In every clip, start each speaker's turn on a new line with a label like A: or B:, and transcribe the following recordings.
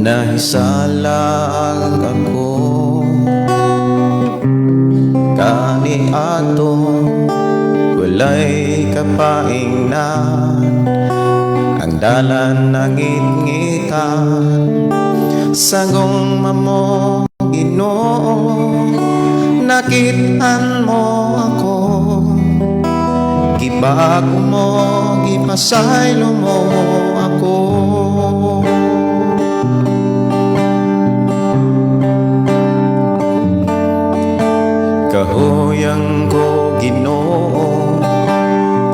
A: Nahisalag ako kani ato walay kapaingnan, ang dalan nangit-ngitan sagong mamo Ginoo. Nakitaan mo ako, gibago mo, gipasaylo mo ako. Kahuyang ko Ginoo,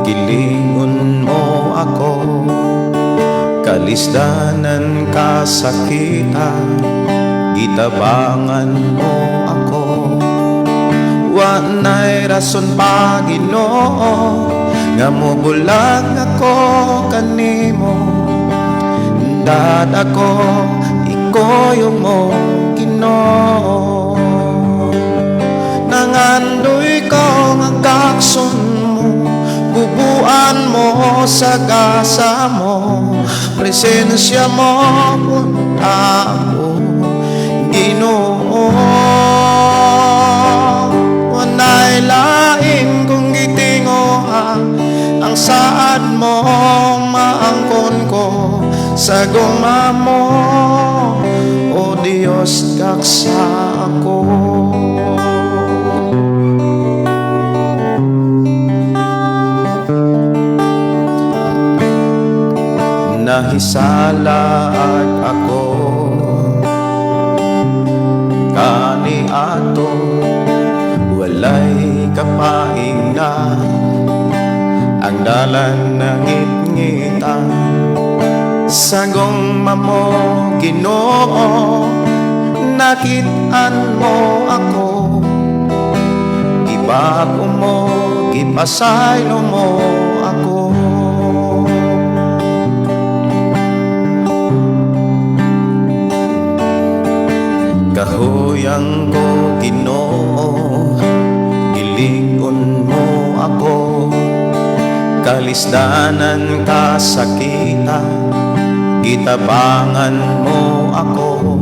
A: kilingon mo ako, kalisdanan kasakitan, gitabangan mo ako. Wa na'y rason pa Ginoo, nga mo bulag ako kanimo. Dad ako, ikoyo mo Ginoo. Nangandoy ko nga kakson mo, bubuan mo sa gasa mo, presensya mo punta ako Ginoo. Wanay lain kung gitingoha, ang saad mo maangkon ko sa guma mo, o Diyos kaksa ako. Nahisalag ako kani ato walay kapaingnan, ang dalan nangit-ngitan sagong mamo Ginoo. Nakitaan mo ako, gibago mo, gipasaylo mo ako. Kahuyang ko Ginoo, gilingon mo ako, kalisdanan kasakitan, gitabangan mo ako.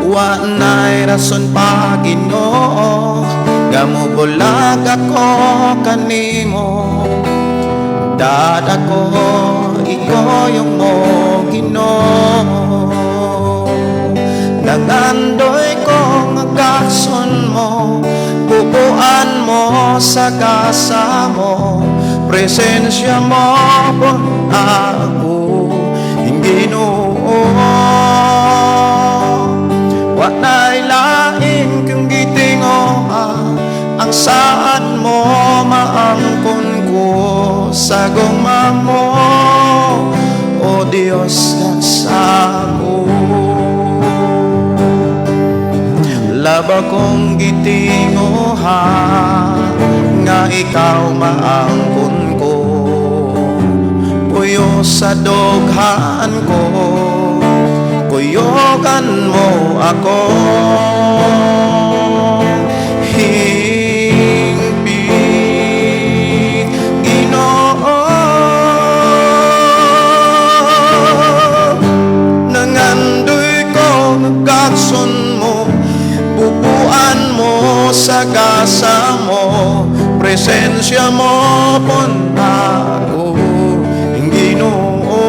A: Wa na'y rason pa Ginoo, nga mo bulag ako kanimo. Dad ako, ikoyo mo Ginoo. Nagandoy ko nga kakson mo, bubuan mo sa gasa mo, presensya mo punta ako Ginoo. Wa na'y lain kung gitingoha, ang saad mo maangkon ko sa guma mo, o Diyos kaksa ko. Laba kong gitingoha, nga ikaw maangkon ko, puyo sa doghaan ko, puyogan mo ako. Hingpit Ginoo, nangandoy ko nagkakson mo, bubuan mo sa gasa mo, presensya mo punta ako Ginoo.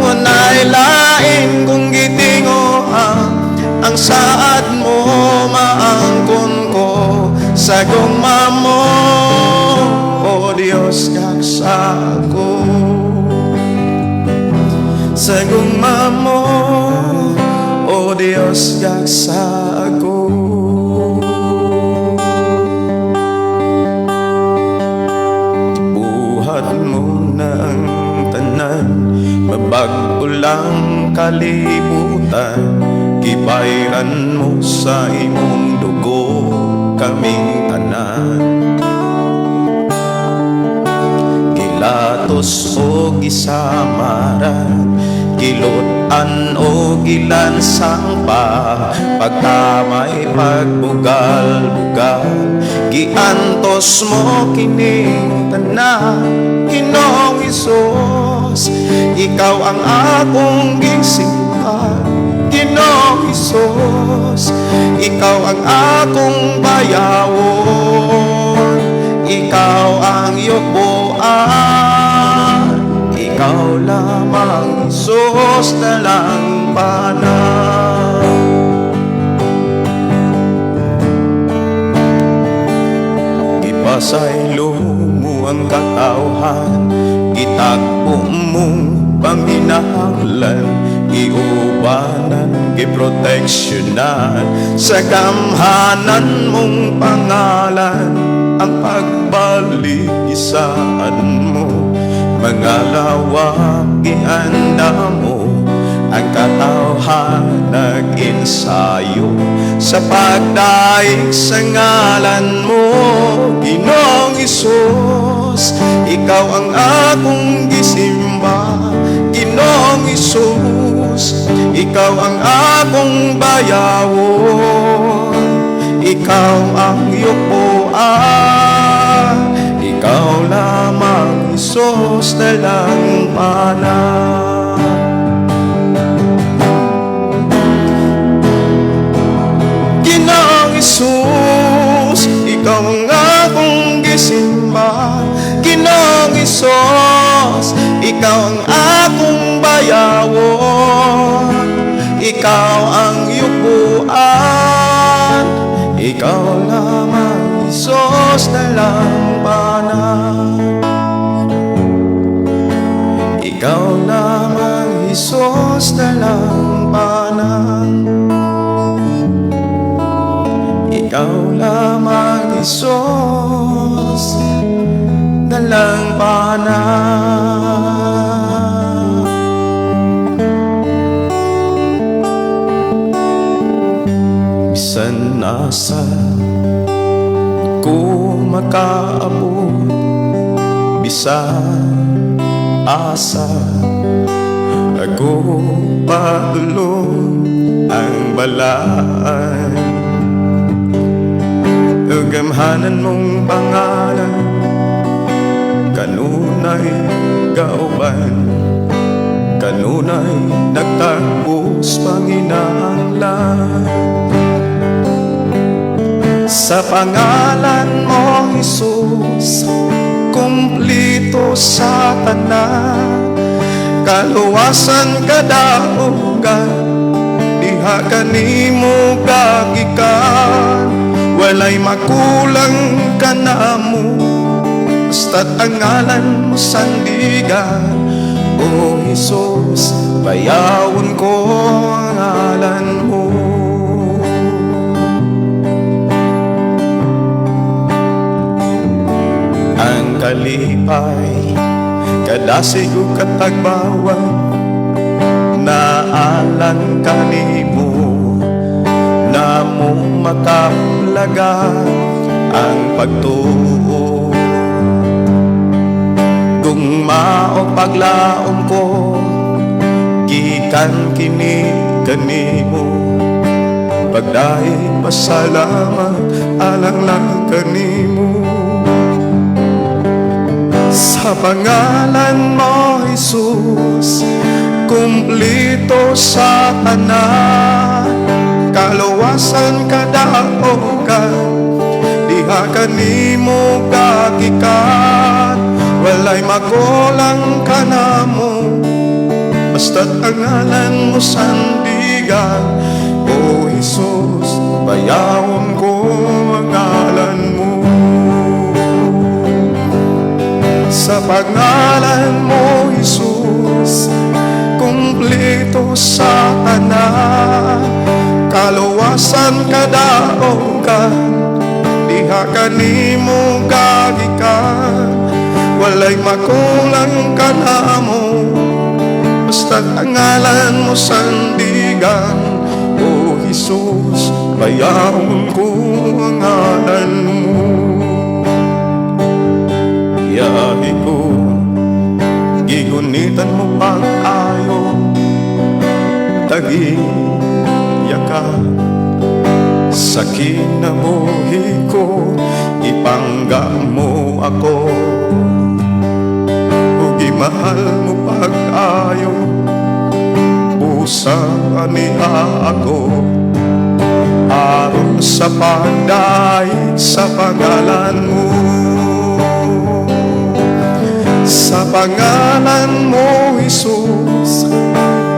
A: Wanay lain kung gitingoha, ang saad mo maangkon ko sa guma mo, o Diyos kaksa ko. Sa guma mo, o Diyos kaksa ako. Buhat mo ng tanan, mabago lang kalibutan, gibayran mo sa imong dugo kaming tanan. Gilatos o gisamaran, gilutan o gilansang pa, pagka may pagbugal-bugal, giantos mo kining tanan Ginoong Hesus. ikaw ang akong gisimba. Ginoong Hesus, ikaw ang akong bayawon, ikaw ang yubuan, ikaw lamang Hesus na lang panang. Ipasaylo mo ang katawhan, itakbo mong panghinahanglan, iubanan, iproteksyonan, sa gamhanan mong pangalan, ang pagbalik isaan mo, mga lawak ianda mo, ang katawhan nag-ensayo, sa pagdaig sa ngalan mo. Ginoong Hesus, ikaw ang akong gisimba. Ginoong Hesus, ikaw ang akong bayawon, ikaw ang yupuan, ikaw lamang Hesus na lang panang. Ginoong Hesus, ikaw ang akong gisimba. Ginoong Hesus, ikaw ang akong bayawon, ikaw ang yupuan, ikaw lamang Hesus na lang panang. Ikaw lamang Hesus na lang panang. Ikaw lamang Hesus na lang panang. Bisan asa ko makaabot, bisan asa ako padulong ang balaan, gamhanan mong pangalan, kanunay kauban, kanunay nagtagpos panginahanglan. Sa pangalan mo Hesus, kumplito sa tanan, kaluwasan kadaugan, diha kanimo kagikan, walay makulang ka na mo, basta't ang ngalan mo sandigan. O Hesus, bayawon ko ang ngalan mo. Ang kalipay, kadasig o katagbawan, naalang kanimo, na mo makaplaga ang pagtuo. Kung mao paglaom ko, gikan kini kanimo, pagdaig pasalamat alang lang kanimo. Sa pangalan mo Hesus, kumplito sa tanan, kaluwasan kadaugan, diha kanimo kagikan, walay makulang ka na mo, basta't ang ngalan mo sandigan. O Hesus, bayawon ko ang ngalan mo. Sa pangalan mo Hesus, kumplito sa tanan, kaluwasan kadaugan, diha kanimo kagikan, walay makulang ka na mo, basta't ang ngalan mo sandigan. O Hesus, bayawon ko ang ngalan mo. Yahi ko, gigunitan mo pag-ayo, tagiya ka sa kinabuhi ko, ipangga mo ako, ug imahal mo pa mag-ayo, busa niya ako aron sa pagdaig sa pangalan mo. Sa pangalan mo, Jesus,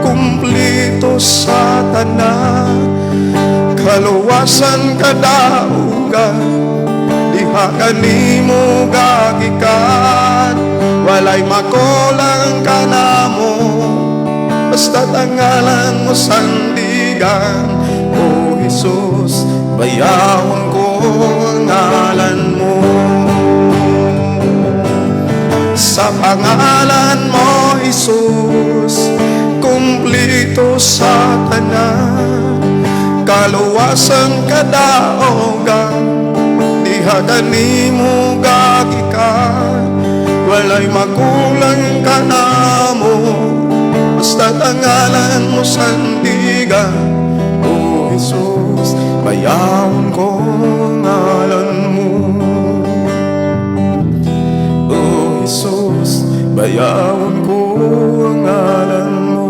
A: kumplito sa tanan, kaluwasan kadaugan, diha kanimo gagikan, walay makulang ka namo, basta tangalan mo sandigan. O Jesus, bayawon ko ang ngalan mo. Sa pangalan mo, Jesus, kumplito sa tanan, kaluwasan kadaugan, diha kanimo gagikan, walay makulang ka namo, basta tangalan mo sandigan. O Jesus, bayawon ko ang ngalan mo. O Jesus, bayawon ko ang ngalan mo.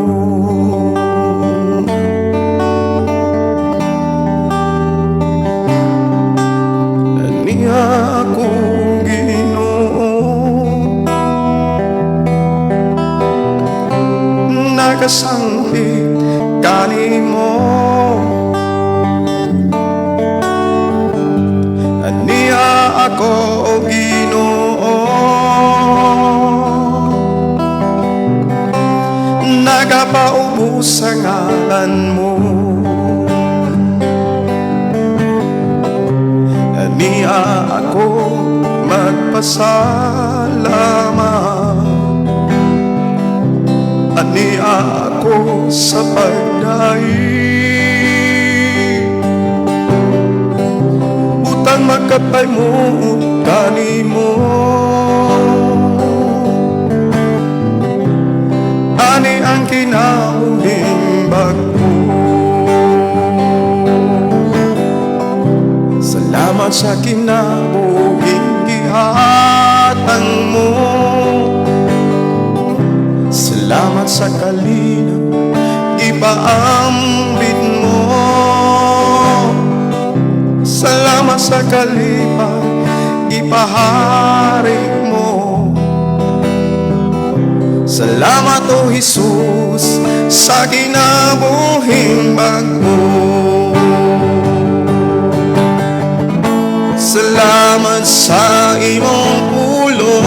A: Aniya akong Ginoo, nagasangkit kanimo. Aniya ako Ginoo, nagapaubos sa ngalan mo. Aniya ako magpasalamat, aniya ako sa pagdaig, utang magkatay mo kanimo. Ani ang kinabuhing bago, salamat sa kinabuhing gihatag mo, salamat sa kalinaw ipaambit mo, salamat sa kalipay ipahari mo. Salamat o Jesus sa kinabuhing bago, salamat sa imong pulong,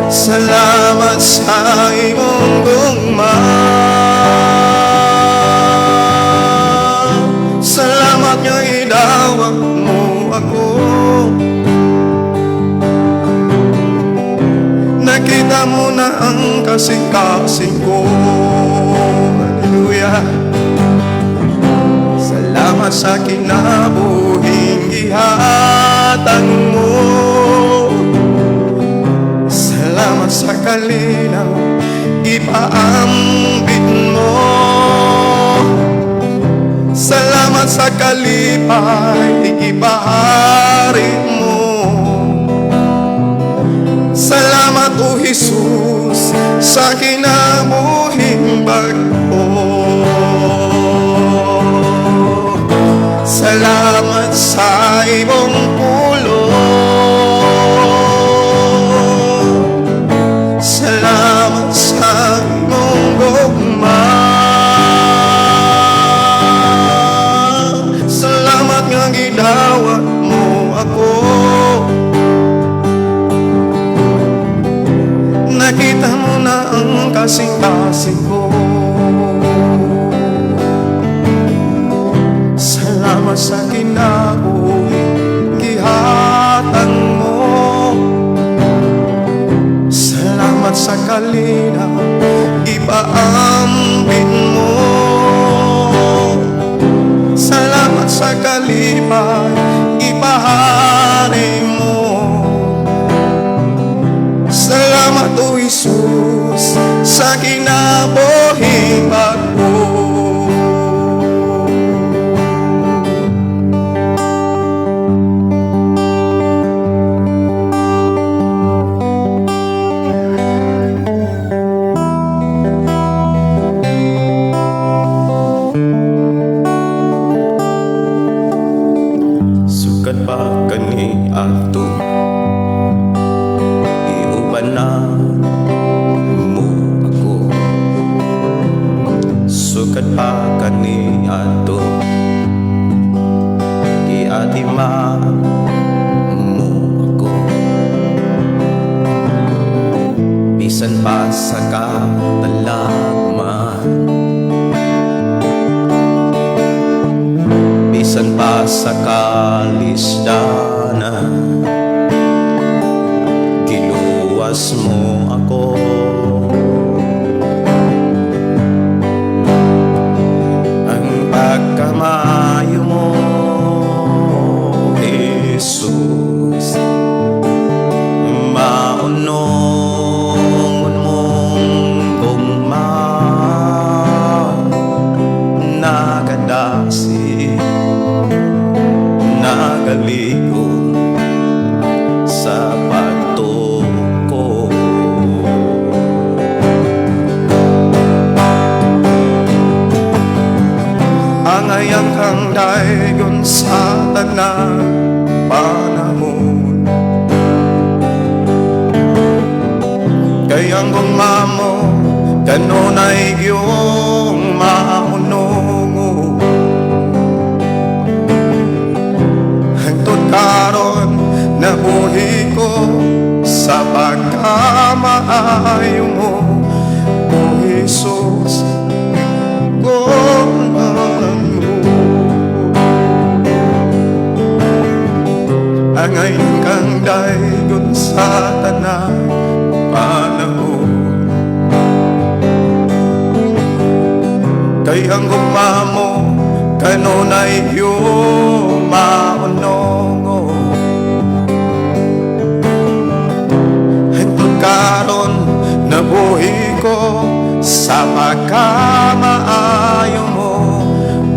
A: salamat sa imong gugma, salamat nga idawat mo ako. Nakita mo na ang kasing-kasing ko. Hallelujah. Salamat sa kinabuhing gihatag mo, salamat sa kalinaw ipaambit mo, salamat sa kalipay ipahari mo. Salamat o Jesus sa kinabuhing bago, salamat sa imong pulong, salamat sa imong gugma, salamat nga gidawat mo ako. Nakita mo na ang kasing-kasing ko, salamat sa kinabuhing gihatag mo, salamat sa kalinaw ipaambit mo, salamat sa kalipay ipahari mo. Salamat o Jesus sa kinabuhing bago. bisan pa sa katalagman, bisan pa sa kalisdanan, giluwas mo ako. Ang pagkamayo mo, Jesus, maunongon mong gugma, nagadasi, nagaligo sa pagtuko. Angayang kang daygon sa tanan panahon, kayang gugma mo kanunay iyong maunongo. Hangtod karon nabuhi ko sa pagkamaayo mo, O Jesus, gugmaan mo. Angayon kang daygon sa tanan panahon, kayang gugma mo kanunay iyong maunongo. Hangtod karon nabuhi ko sa pagkamaayo mo,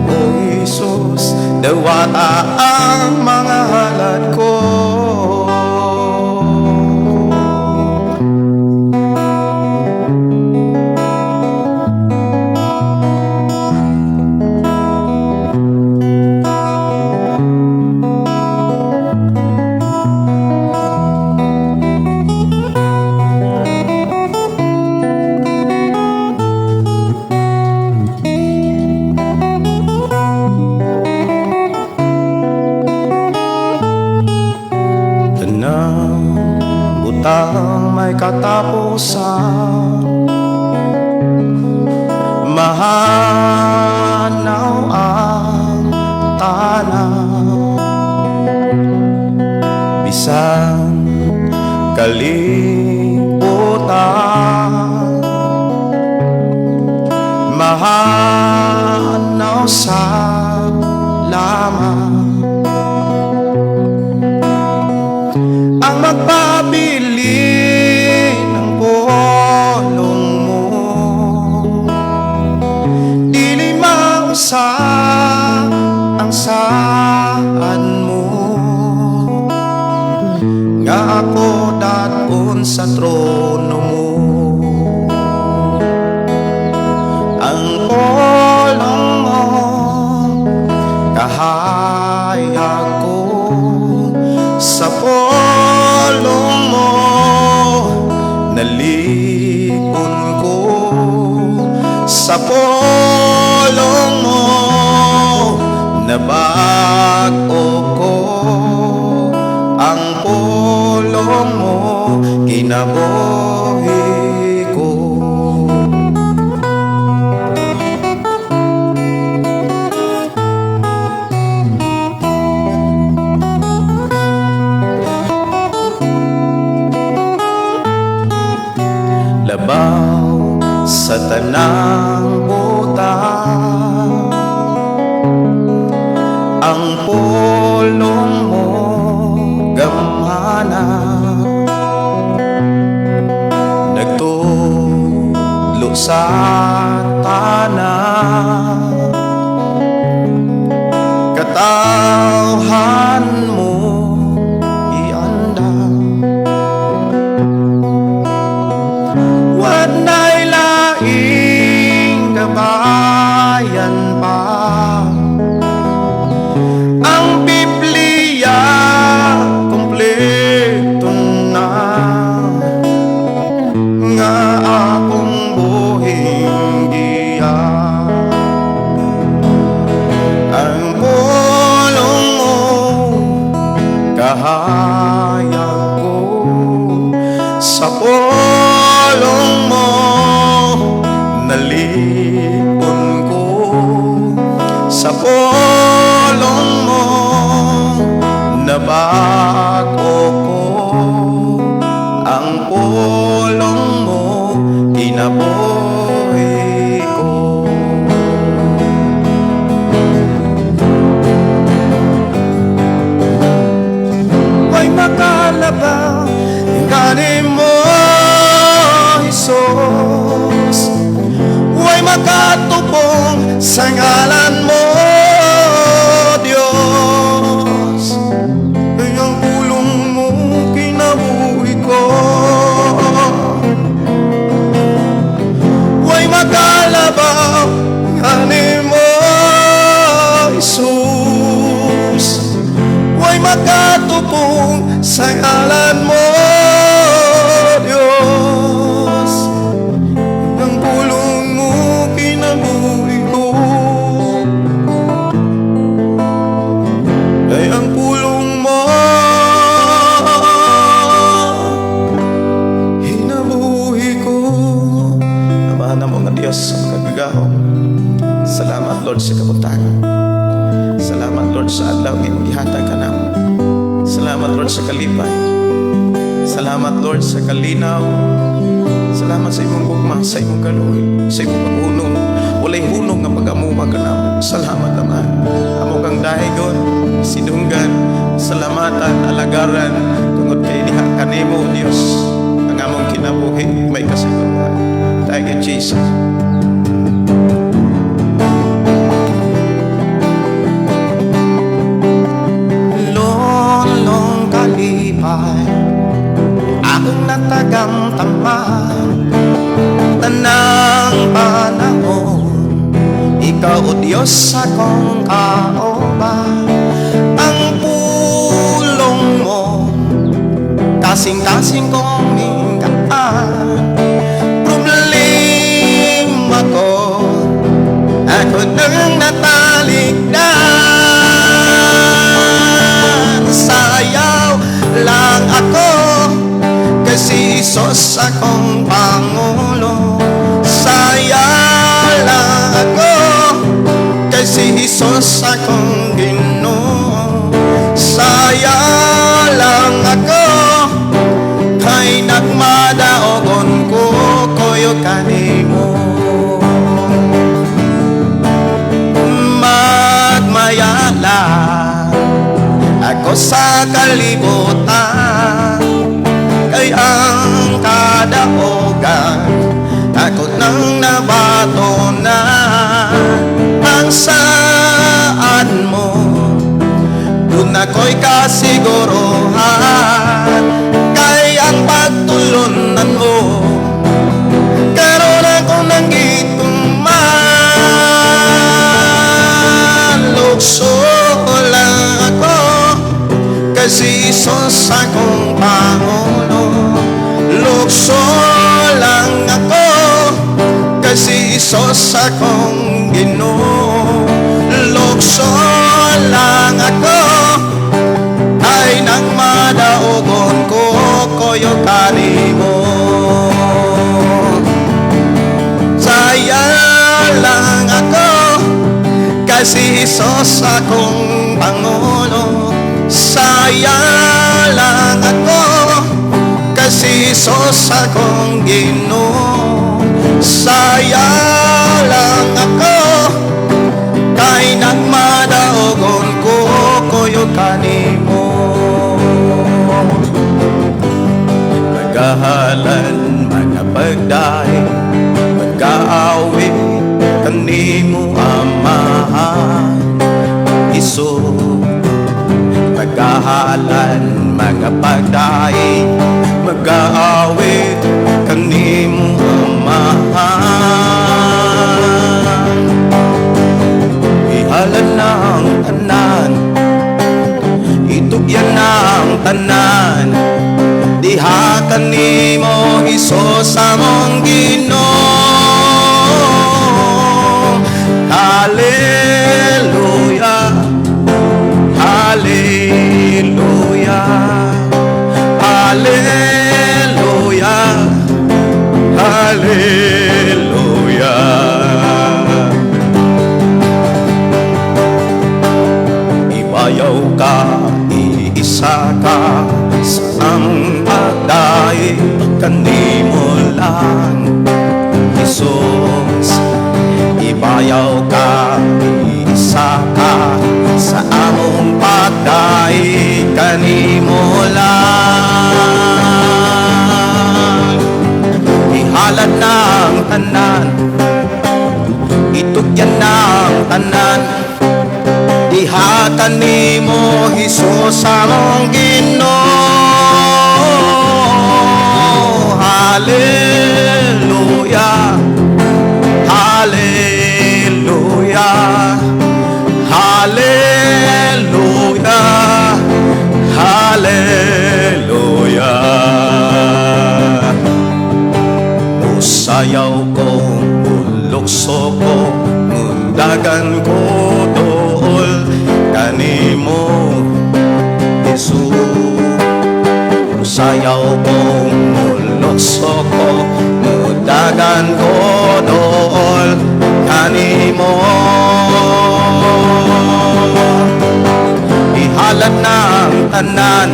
A: O Jesus, dawata ang mga halad ko. Butang may katapusan, mahanaw ang tanaw, bisan kalibutan, mahanaw sa lamang ang magpabili ng pulong mo. Dili mausa ang saan mo, nga ako daton sa trono mo. Ang pulong mo kahayag ko, sa pulong mo nalikon ko, sa pulong mo nabago ko. Ang pulong mo kinabuhi ko. Labaw sa tanang butang, ang pulong mo gamhana, nagtudlo sa tanan, katawhan mo iandam. Wanay laing kabayan pa, ang Biblia kompleto na, nga akong buhing giya. Ang pulong mo kahayag ko, sa pulong pulong mo nalipon ko, sa pulong mo nabago ko, ang pulong mo kinabuhi ko. Huwag makalabaw yung kanin mo, Jesus. Huwag makatupong sa ngalan mo, Diyos. Ay ang pulong mo kinabuhi ko. Huwag makalabaw yung kanin mo, Jesus. Huwag makatupong sa ngalan mo, Diyos. Ang pulong mo kinabuhi ko. Ay ang pulong mo hinabuhi ko. Amahan na mo nga Diyos sa magagagaw. Salamat Lord sa kabutagan. Salamat Lord sa adlaw ngayong gihatag ka namo. Salamat Lord sa kalipay. Salamat Lord sa kalinaw. Salamat sa imong gugma, sa imong kaluoy, sa imong pag-unong. Walay hunong nga pag-amuma ka namo. Salamat naman. Amo kang dahigon, sidunggan, salamatan, alagaran, tungod kay diha kanimo Dios ang among kinabuhi may kasiguruhan. Thank you Jesus. Lolong kalipay akong natagamtaman, tanang panahon ikaw o Diyos akong kaoban. Ang pulong mo kasing-kasing kong minggaan. Problema ko ako nang nataligdan. Sayaw lang ako kasi Isos akong Pangulo. Sayaw lang ako kasi Isos akong Ginoo. Sayaw lang ako kay nagmadaogon ko koyo kanimo. Magmayala ako sa kalibutan, kay ang kadaogan ako nang nabato na. Ang saan mo dun ako'y kasiguruhan, kay ang pagtulunan mo karon ako nang gituman. Lukso lang ako kasi Isos akong Pangulo. Lukso lang ako kasi Isos akong Ginoo. Lukso lang ako ay nang madaogon ko koyo kanimo. Saya lang ako kasi Isos akong Pangulo. Saya lang ako kasi Isos akong Ginoo. Saya lang ako kay nagmadaogon ko koyo kanimo. Magahalan mga pagdahi, mag-aawit kanimo amahan Isus. Magahalan mga pagdahi, mag-aawit kanimo amahan. Ihalan ng tanan, itugyan ng tanan, diha kanimo Isus among Ginoo. Hallelujah, hallelujah, hallelujah, kanimo lang Jesus, ibayaw ka, isa ka sa among pagdaig kanimo lang. Ihalad ng tanan, itugyan ng tanan, diha kanimo Jesus among Ginoo. Hallelujah, hallelujah, hallelujah, hallelujah. Musayaw ko, mulukso ko, mundagan ko dool kanimo Jesus. Musayaw ko, mulukso ko, mundagan ko dool kanimo. Ihalad ng tanan,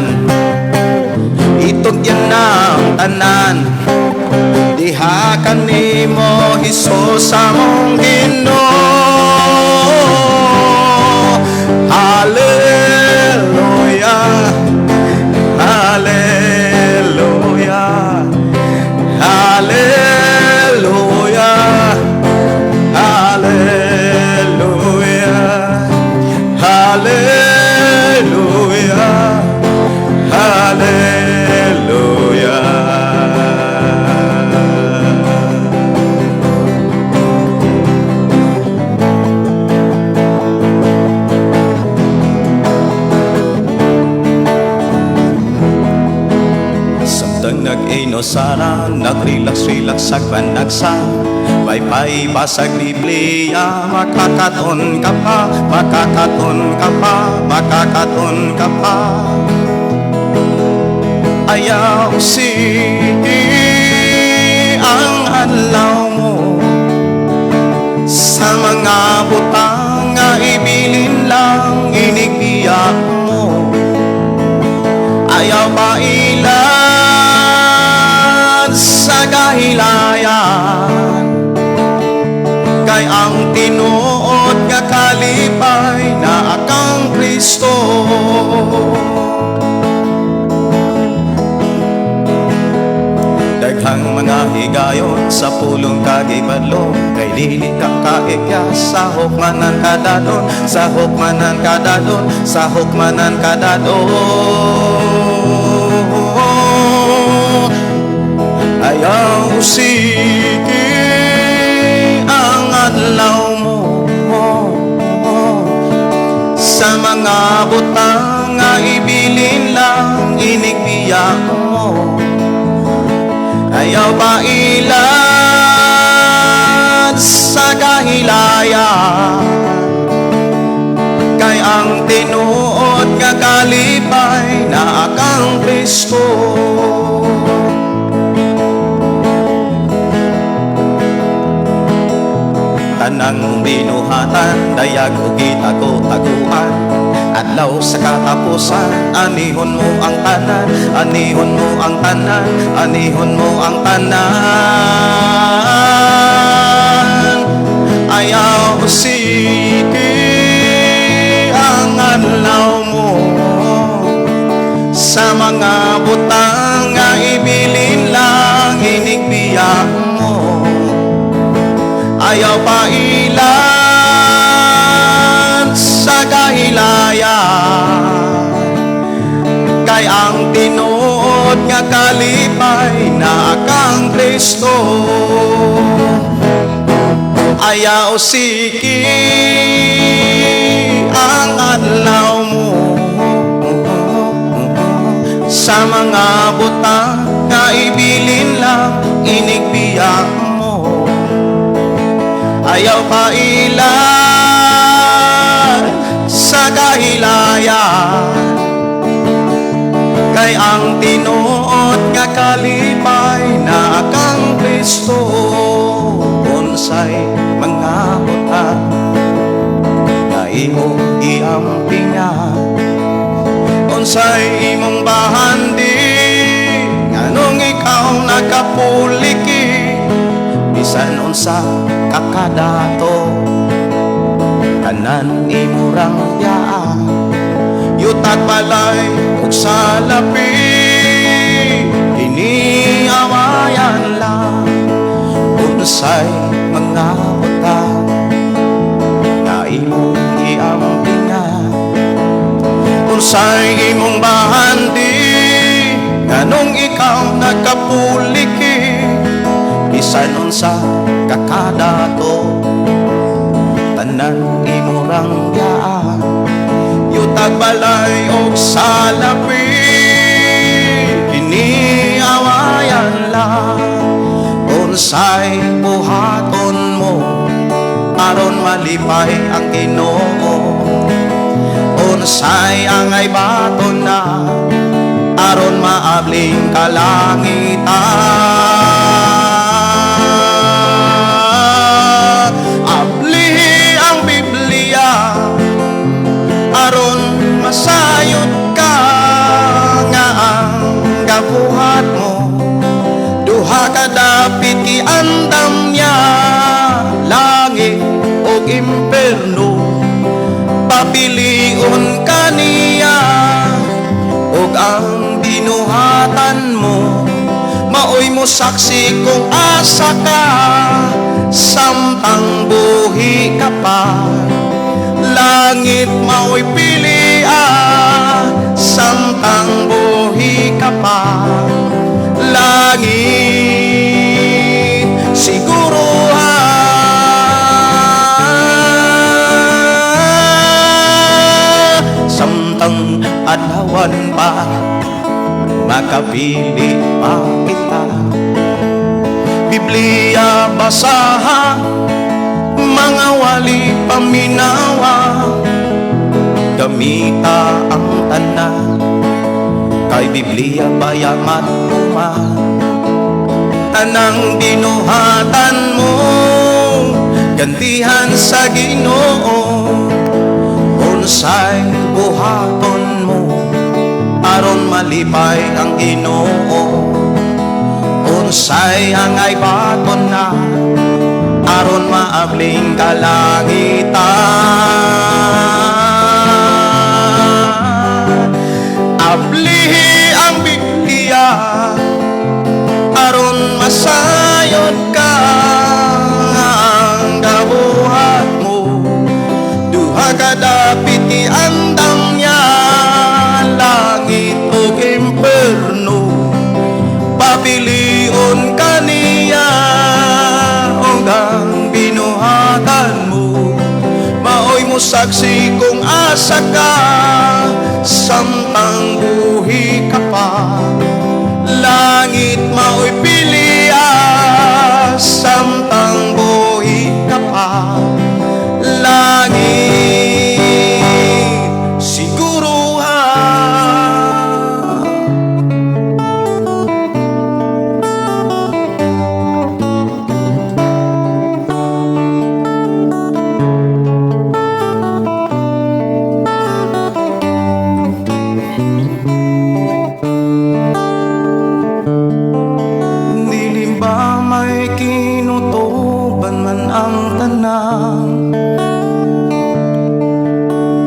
A: itugyan ng tanan, diha kanimo Jesus among Ginoo. Hallelujah, hallelujah, hallelujah, hallelujah, hallelujah, hallelujah. Nag-inosara, nag-relax-relax sa panagsa, pay-pay basag Biblia, makakaton ka pa, makakaton ka pa, makakaton ka pa. Ayaw sige ang adlaw mo sa mga butang nga ibilin lang inigbiyak mo. Ayaw pa ilan sa kahilayan, kay ang tinuod nga kalipay na akang Kristo. Daghang mga higayon sa pulong kagibadlong, kay dili ka kaikya sa hukmanan kadadon, sa hukmanan kadadon, sa hukmanan kadadon. Ayaw sige ang adlaw mo sa mga butang nga ibilin lang inigbiyak mo. Ayaw pa ilan sa kahilayan, kay ang tinuod nga kalipay na akang Kristo. Tanang binuhatan, dayag o gitago-taguan, adlaw sa katapusan, anihon mo ang tanan, anihon mo ang tanan, anihon mo ang tanan. Ayaw sige ang adlaw mo sa mga butang nga ibilin lang inigbiyak mo. Ayaw pa ilan sa kahilayan, kay ang tinuod nga kalipay na akang Kristo. Ayaw sige ang adlaw mo sa mga butang nga ibilin lang inigbiyak mo. Ayaw pa ilan sa kahilayan, kay ang tinuod nga kalipay na akang Kristo. Unsay mga butang na imong iampingan, unsay imong bahandi nganong ikaw na nagkapuliki, bisan unsa kakadato, tanan imurang yaa, yutag balay ug salapi, iniawayan lang unsay mga utang na imong iampingan, unsay imong bahandi nganong ikaw nagkapuliki, bisan unsa kakadato, tanan imurang yaa, yutag balay og salapi, iniawayan lang unsay buhaton mo aron malipay ang Ginoo, unsay angay baton na aron maabling kalangitan. Abli ang Biblia aron masayod ka, nga ang gabuhat mo duha ka dapit iandam niya, langit o imperno, papilion ka niya, og ang binuhatan mo maoy mo saksi kung asa ka, samtang buhi ka pa, langit maoy pilian, samtang buhi ka pa, langit siguro samtang adlawan pa makapili pa kita, Biblia basaha, mga wali paminawa, gamita ang tanan, kay Biblia bayamat uma, tanang binuhatan mo, gantihan sa Ginoo, unsay buhaton mo aron malipay ang Ginoo, unsay angay baton na aron maabling kalangitan. Abli ang Biblia aron masayod ka, ang gabuhat mo duha ka dapit iandam niya, langit ug imperno, papilion ka niya, og ang binuhatan mo maoy mo saksi kung asa ka, samtang buhi ka pa, langit maoy pilian, samtang buhi ka pa, langit siguro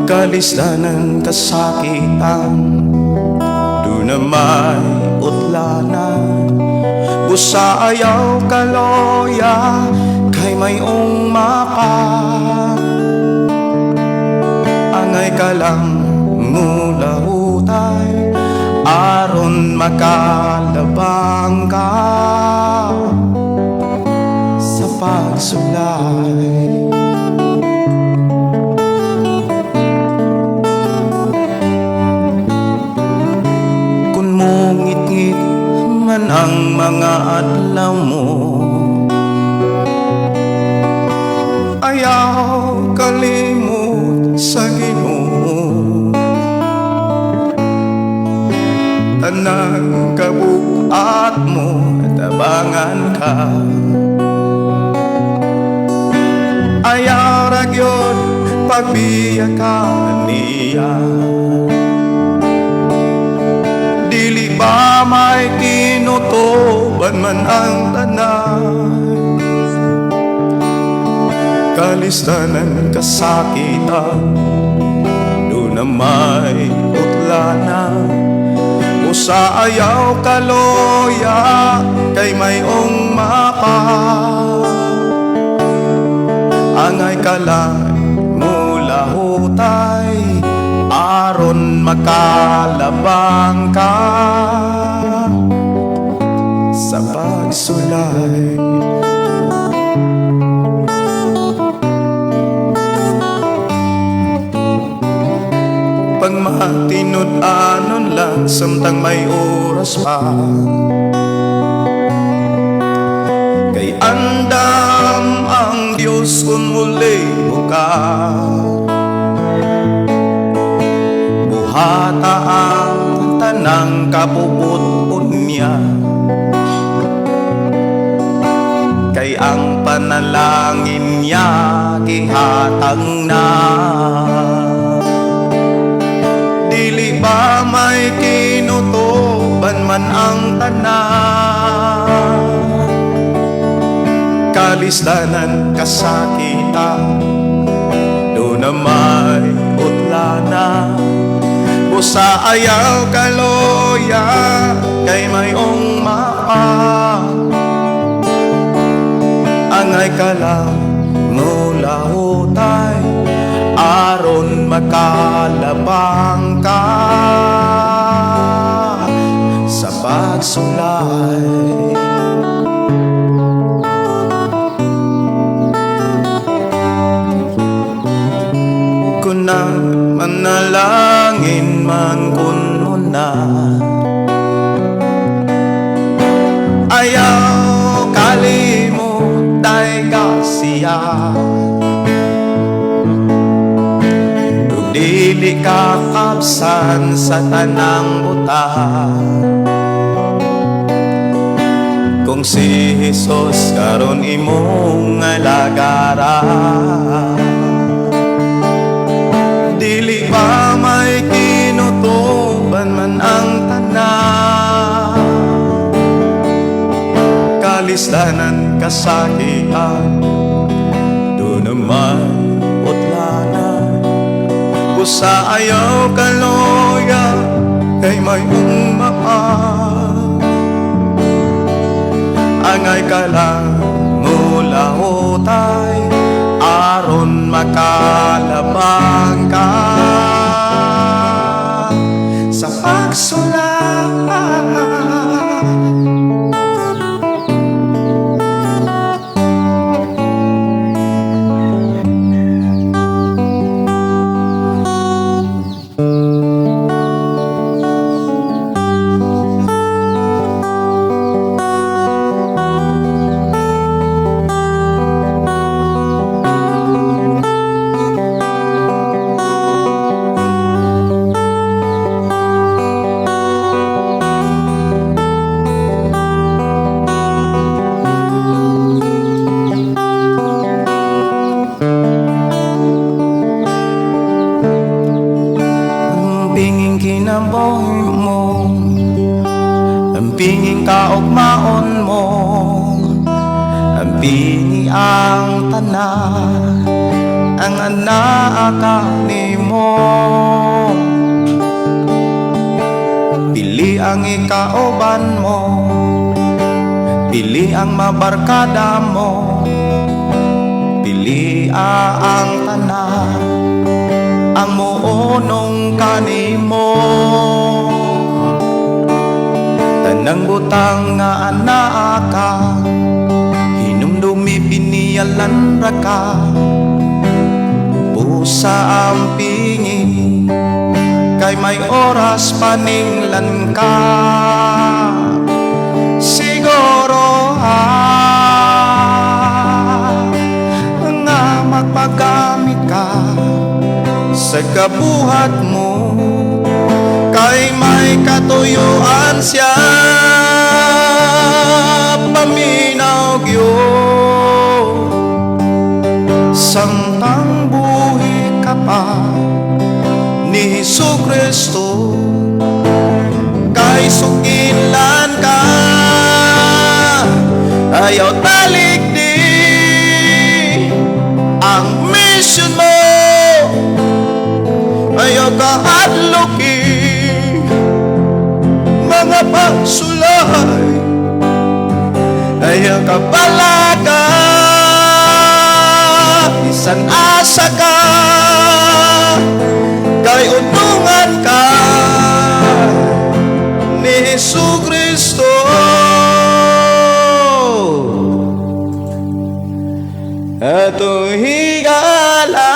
A: kalisdanan kasakitan, do na may utlanan, busa ayaw kaloya, kay mayong mapa, angay ka lang mula hutay, aron makalabang ka sa pagsulay. Ngit-ngit man ang mga adlaw mo, ayaw kalimot sa Ginoo, tanang kabuat mo tabangan ka, ayaw ragyod pagbiya ka niya. Dili ba may kinutuban man man ang tanan, kalistanan kasakitan, doon na may utlana. Usa ayaw kaloya, kay mayong mapa, angay kalay mula hutay, aron makalabang ka sa pagsulay. Pag matinud-anon lang, samtang may oras pa, kay andam ang Diyos kung muli buka. Buhata ang tanang kapuput niya, kay ang panalangin niya gihatag na. Dili ba may kinutuban man ang tanan, kalistanan kasakitan, doon na may utlana. Busa ayaw kaloya, kay mayong mapa, angay ka lang mula hutay, aron makalabang ka sa pagsulay. Kunang manalangin man kun muna, ayaw kalimot tay kasiya. Dili ka kapsan sa tanang buta, kung si Jesus karon imong alagara. Dili ba may kinutuban man ang tanan, kalistanan kasakitan, doon naman utlana. Busa ayaw kaloya, kay mayong mapa, angay ka lang mula hutay, aron makalabang ka sa pagsulay. Kinabuhi mo, ang pingin kaugmaon mo, ang pini ang tanan, ang anak nimo. Pili ang ikauban mo, pili ang mabarkada mo, pili ang tanan, ang muunong kanimo. Tanang butang nga anak ka, hinumdumi piniyalan ra ka. Busa ang pingi, kay may oras paninglan ka. Siguro nga magpagamit ka sa kabuhat mo, kay may katuyuan siya. Paminaw gyud samtang buhi ka pa ni Jesucristo, kay sukilan ka ayaw talikdi ang mission mo, ayaw kaadloki mga pagsulay, ayaw kabalaga isan asa ka kay unungan ka ni Jesucristo. Ato higala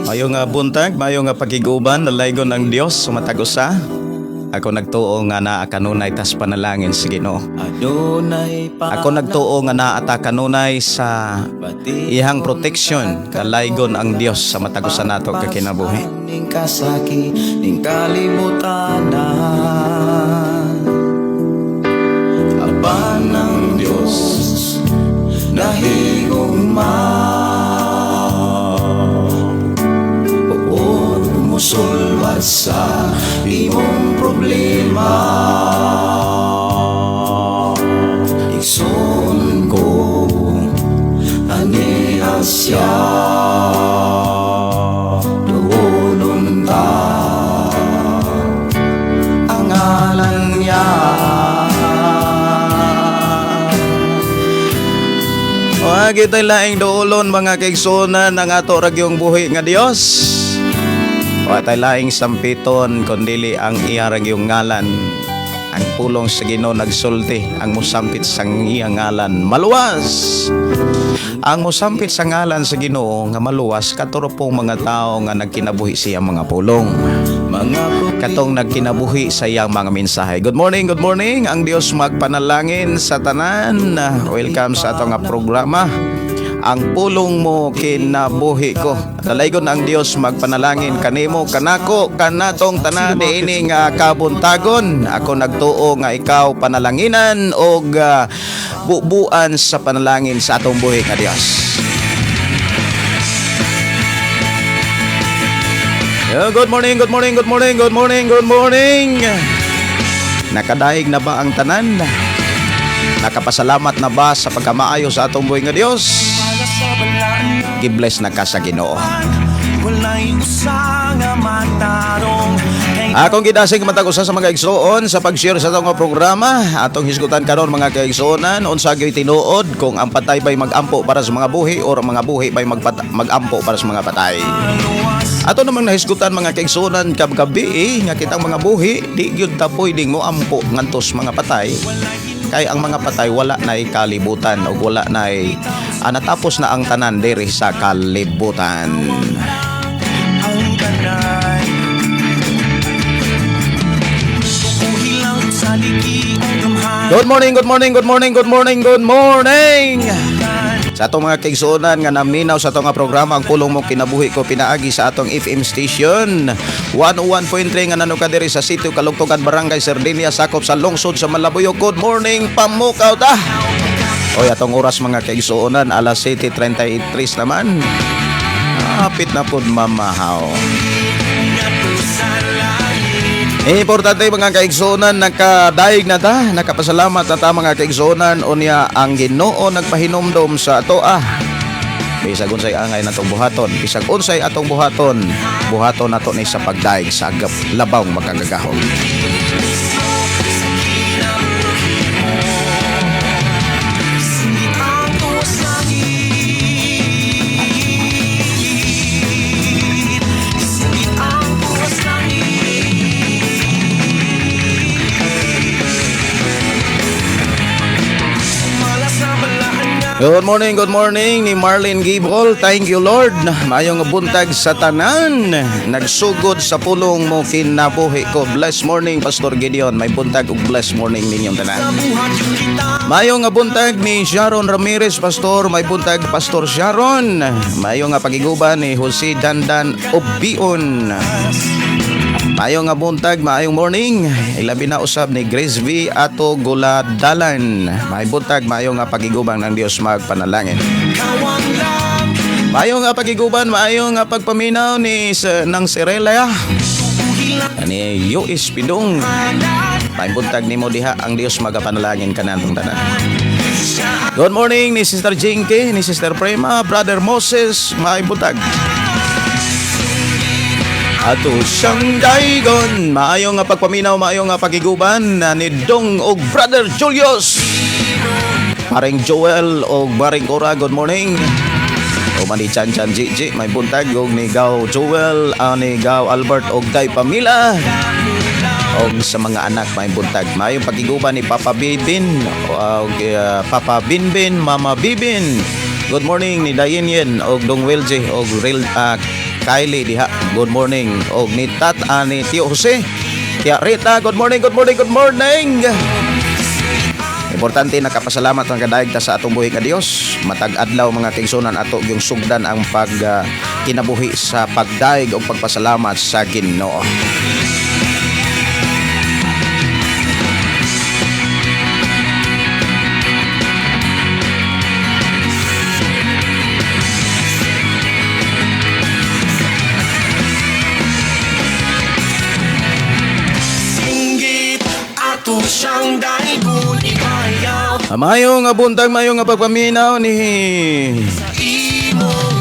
A: Mayo nga buntag, mayo nga pagiguban, nalaygon ang Dios sumatag usa. Ako nagtuo nga naa kanunay tas panalangin sa Ginoo. Ako nagtuo nga naa ta kanunay sa ihang protection, kalaygon ang Dios sa matag usa nato ka kinabuhi.
B: Ning kasaki ning kalibutan na aban ng Dios nahigugma. Sulwat sa imong problema, igsoon ko ani asya duulon ta ang ngalan niya.
A: Wagi tayo laing duulon mga kaigsunan ng ato ragyong buhi nga Dios. Wa tay laing sampiton kundili ang iyang yung ngalan. Ang pulong sa Ginoo nagsulti, ang mosampit sang iyang ngalan maluwas. Ang mosampit sa ngalan sa Ginoo nga maluwas katuro pong mga tao nga nagkinabuhi siya mga pulong. Katong nagkinabuhi sa iyang mga mensahe. Good morning. Ang Dios magpanalangin sa tanan. Welcome sa ato nga programa. Ang pulong mo kinabuhi ko. Dalaygon ang Dios magpanalangin kanimo, kanako, kanatong tanan diini nga kabuntagon. Ako nagtuo nga ikaw panalanginan og bubuan sa panalangin sa atong buhi nga Dios. Good morning. Nakadaig na ba ang tanan? Nakapasalamat na ba sa pagkamaayo sa atong buhi nga Dios? Gibless na ka sa Ginoo. Akong gidasig matag usa sa mga igsoon sa pag-share sa atong programa. Atong hisgutan karon mga kaigsuonan unsa gyud tinuod kung ang patay bay mag-ampo para sa mga buhi o mga buhi bay mag-ampo para sa mga patay. Ato namang nahisgutan mga kaigsuonan kab-gabi nga kitang mga buhi di gyud ta pwedeng mo ampo ngantos mga patay. Kay ang mga patay wala na kalibutan o wala na natapos na ang tanan diri sa kalibutan. Good morning. Sa atong mga kaigsuonan nga naminaw sa atong programa ang pulong mo kinabuhi ko pinaagi sa atong FM station 101.3 nga nanuka diri sa sitio Kalugtugan, Barangay Sardinia, sakop sa lungsod sa Malabuyog. Good morning, pamukaw ta. Oy, atong oras mga kaigsuonan alas 7:33 naman. Hapit na pud mamahaw. Importante mga kaigsuonan, nakadaig na ta, nakapasalamat na ta mga kaigsuonan unya ang Ginoo nagpahinumdom sa ato bisag unsay angay natong buhaton, bisag unsay atong buhaton nato ni sa pagdaig sa labawng makagagahom.
B: Malas na balahan nga
A: Good morning ni Marlene Gibol. Thank you Lord. Mayong buntag sa tanan. Nagsugod sa pulong mo kinabuhi ko. Blessed morning Pastor Gideon. May buntag ug blessed morning ninyong tanan. Mayong buntag ni Sharon Ramirez Pastor. May buntag Pastor Sharon. Mayong pagiguban ni Jose Dandan Obion. Mayong buntag, mayong morning. Ilabi na usab ni Grace V ato Guladalan. May buntag, mayong pagigubang ng Dios magpanalangin. Mayong pagiguban, mayong pagpaminaw ni ng Sirela. Ani US Pidong. May buntag nimo diha ang Dios magapanalangin kanatong tanan. Good morning ni Sister Jinky, ni Sister Prema, Brother Moses, may buntag. Ato siyang daigon. Maayong pagpaminaw, maayong pagiguban ni Dong og Brother Julius. Paring Joel og Paring Cora, good morning. O mani Chan Gigi, may buntag og ni Gaw Joel, ni Gaw Albert og Day Pamila. Og sa mga anak may buntag. Maayong pagiguban ni Papa Bibin og Papa Binbin, Mama Bibin. Good morning ni Dayenyen og Dong Welje og Real Kylie diha. Good morning. Og ni ni Tio Jose. Tia Rita, good morning. Importante nakapasalamat ang kadaig ta sa atong buhi nga Dios. Matag adlaw mga kaigsunan ato yung sugdan ang pag kinabuhi sa pagdaig o pagpasalamat sa Ginoo. Mayong buntag, mayong pagpaminaw ni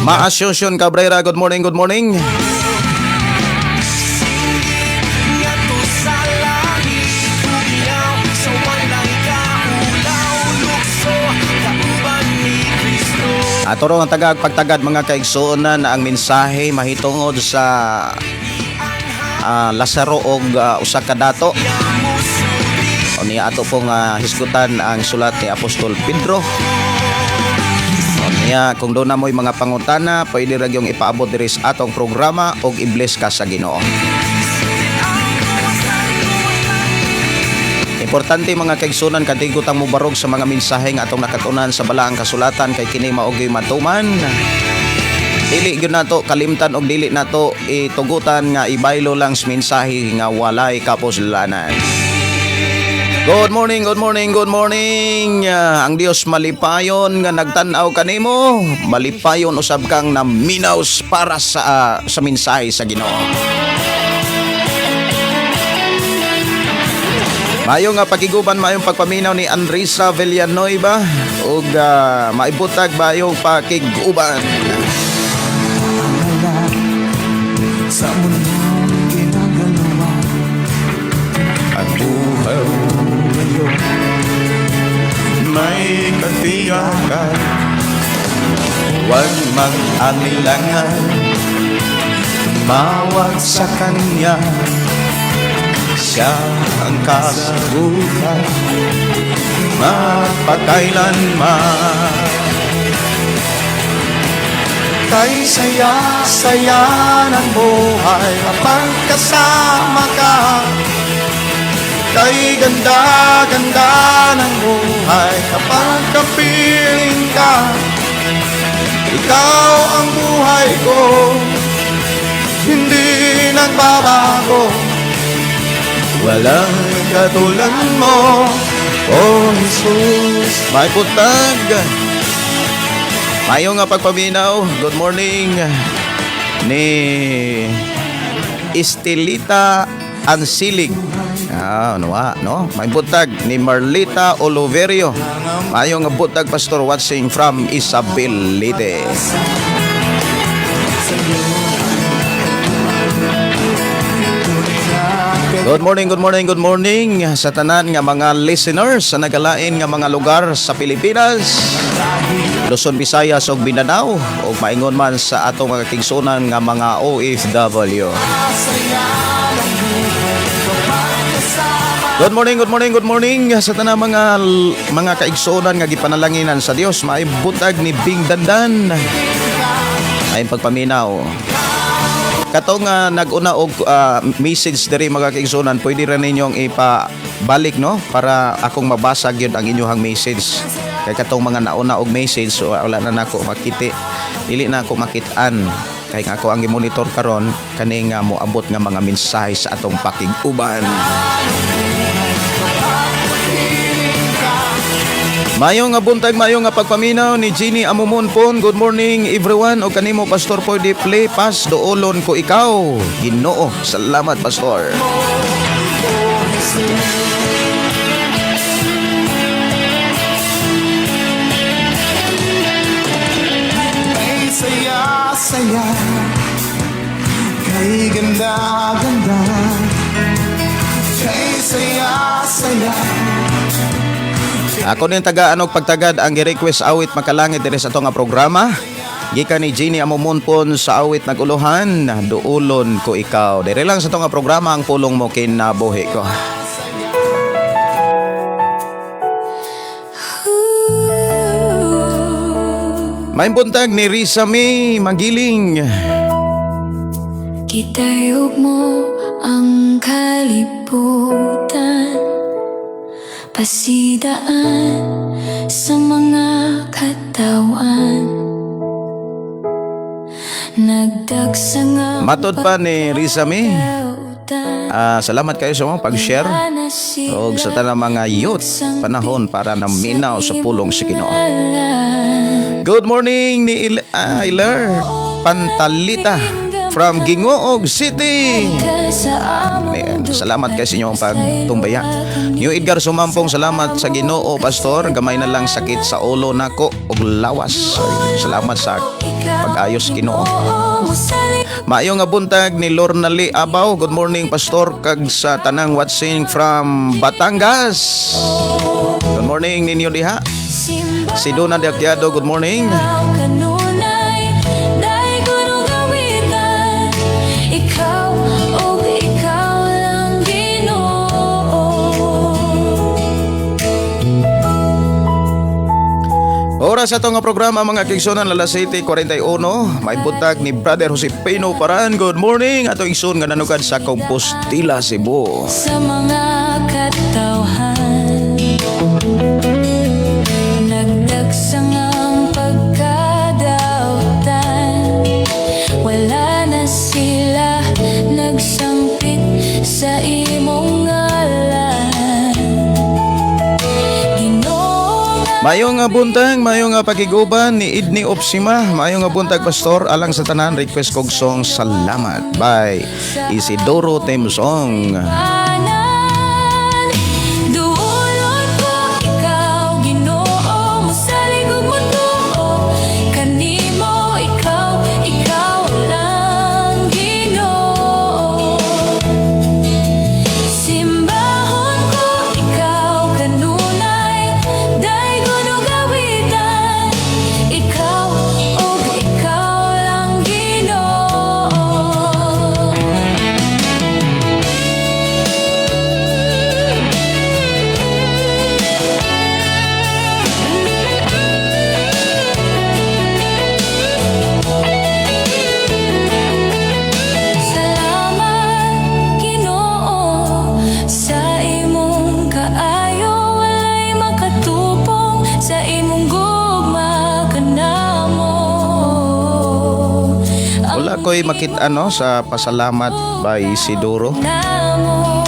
A: Maasyosion Cabrera. Good morning. Atoro ang pagtagad mga kaigsuonan na ang mensahe mahitungod sa Lazaro og usa ka dato. O niya ato pong hisgutan ang sulat ni Apostol Pedro. O niya kung doon na mo'y mga pangutana, pwede ra yung ipaabot diri sa atong programa o i-bless ka sa Ginoo. Importante mga kaigsunan katigutang mo barog sa mga mensahe nga atong nakatunan sa balaang kasulatan kay kini maogi matuman. Dili gyud nato kalimtan og dili nato itugutan nga ibaylo lang sa mensahe nga walay kapuslanan. Good morning. Ang Dios malipayon nga nagtan-aw kanimo, malipayon usab kang naminaw para sa mensahe sa Ginoo. Mayong pagiguban, mayong pagpaminaw ni Andrisa Villanueva ug maibutag bayong pakiguban.
B: Sa mundo ginagalawa
A: Ang buhay ngayon may katiyakan, huwag mag-anilangan, tumawag sa Kanya, Siya ang kasagutan magpakailanman. Kay saya-saya ng buhay kapag kasama ka, kay ganda-ganda ng buhay kapag kapiling ka. Ikaw ang buhay ko, hindi nagbabago, walang katulad mo, oh Jesus. May putag, mayong pagpaminaw. Good morning ni Estelita Ansilig. No? May butag ni Marlita Oliverio. Mayong butag Pastor watching from Isabel Lite. Good morning sa tanan nga mga listeners sa nagalain nga mga lugar sa Pilipinas, Luzon, Visayas ug Mindanao ug maingon man sa atong mga tingsunan nga mga OFW. Good morning, good morning, good morning sa tanang mga kaigsuonan nga gipanalanginan sa Dios. Maay butag ni Bing Dandan. Ay pagpaminaw. Katong nag-una og message diri mga kaigsuonan, pwede ra ninyong ipabalik no para akong mabasa gyud ang inyong message. Kay katong mga nauna og message so wala na nako makiti. Dili na ako makitaan. Kay nga ako ang gi-monitor karon kani nga moabot nga mga mensahe sa atong pakig-uban. Mayong nga buntag, mayong nga pagpaminaw ni Jeannie Amumonpon. Good morning everyone. O kanimo Pastor pwede play pas doolon ko ikaw. Ginoo. Salamat Pastor.
C: Kay saya-saya, kay ganda-ganda, kay saya-saya.
A: Ako din taga-anog pagtagad ang gi-request awit makalangit diri sa atong nga programa. Gikan ni Jeannie Amumonpon sa awit naguluhan, doolon ko ikaw. Diri lang sa atong nga programa ang pulong mo kinabuhi ko. May buntag ni Risa May Magiling.
D: Kitayog mo ang kalibutan, pasidaan sa mga katawan, nagdagsa nga
A: Matod pa ni Risa May. Salamat kayo sa mga pag-share o sa tanang mga youth panahon para naminaw sa pulong si Ginoo. Good morning ni Iler Pantalita from Gingoog City. Salamat kayo sa inyong pagtumbaya. New Edgar Sumampong, salamat sa Ginoo Pastor. Gamay na lang sakit sa ulo nako og lawas. Salamat sa pag-ayos Ginoo. Maayo nga buntag ni Lorna Lee Abaw. Good morning Pastor kag sa tanang watching from Batangas. Good morning ninyo diha. Si Dona Diakyado, good morning. Oras sa itong programa mga kigsunan alas 7:41. May buntag ni Brother Jose Pino Paran. Good morning. Ato igsoon nga nanukad sa Compostela, Cebu.
D: Sa mga katawhan, nagdagsa ang pagkadautan, wala na sila nagsampit sa imong ngalan.
A: Mayong nga buntag, mayong nga pakiguban ni Idni Opsima. Mayong nga buntag Pastor alang sa tanan request kog song Salamat by Isidoro Temsong.
D: Duolon ko ikaw, Ginoo mo sa ligog mundo. Kanimo ikaw, ikaw lang Ginoo. Simbahon ko ikaw kanunay, daygon ug awitan. Ikaw ug ikaw lang Ginoo. Salamat Ginoo sa imong kaayo, walay makatupong sa imong gugma kanamo.
A: Wala ko'y makita no sa pasalamat by Isidoro.
D: Namo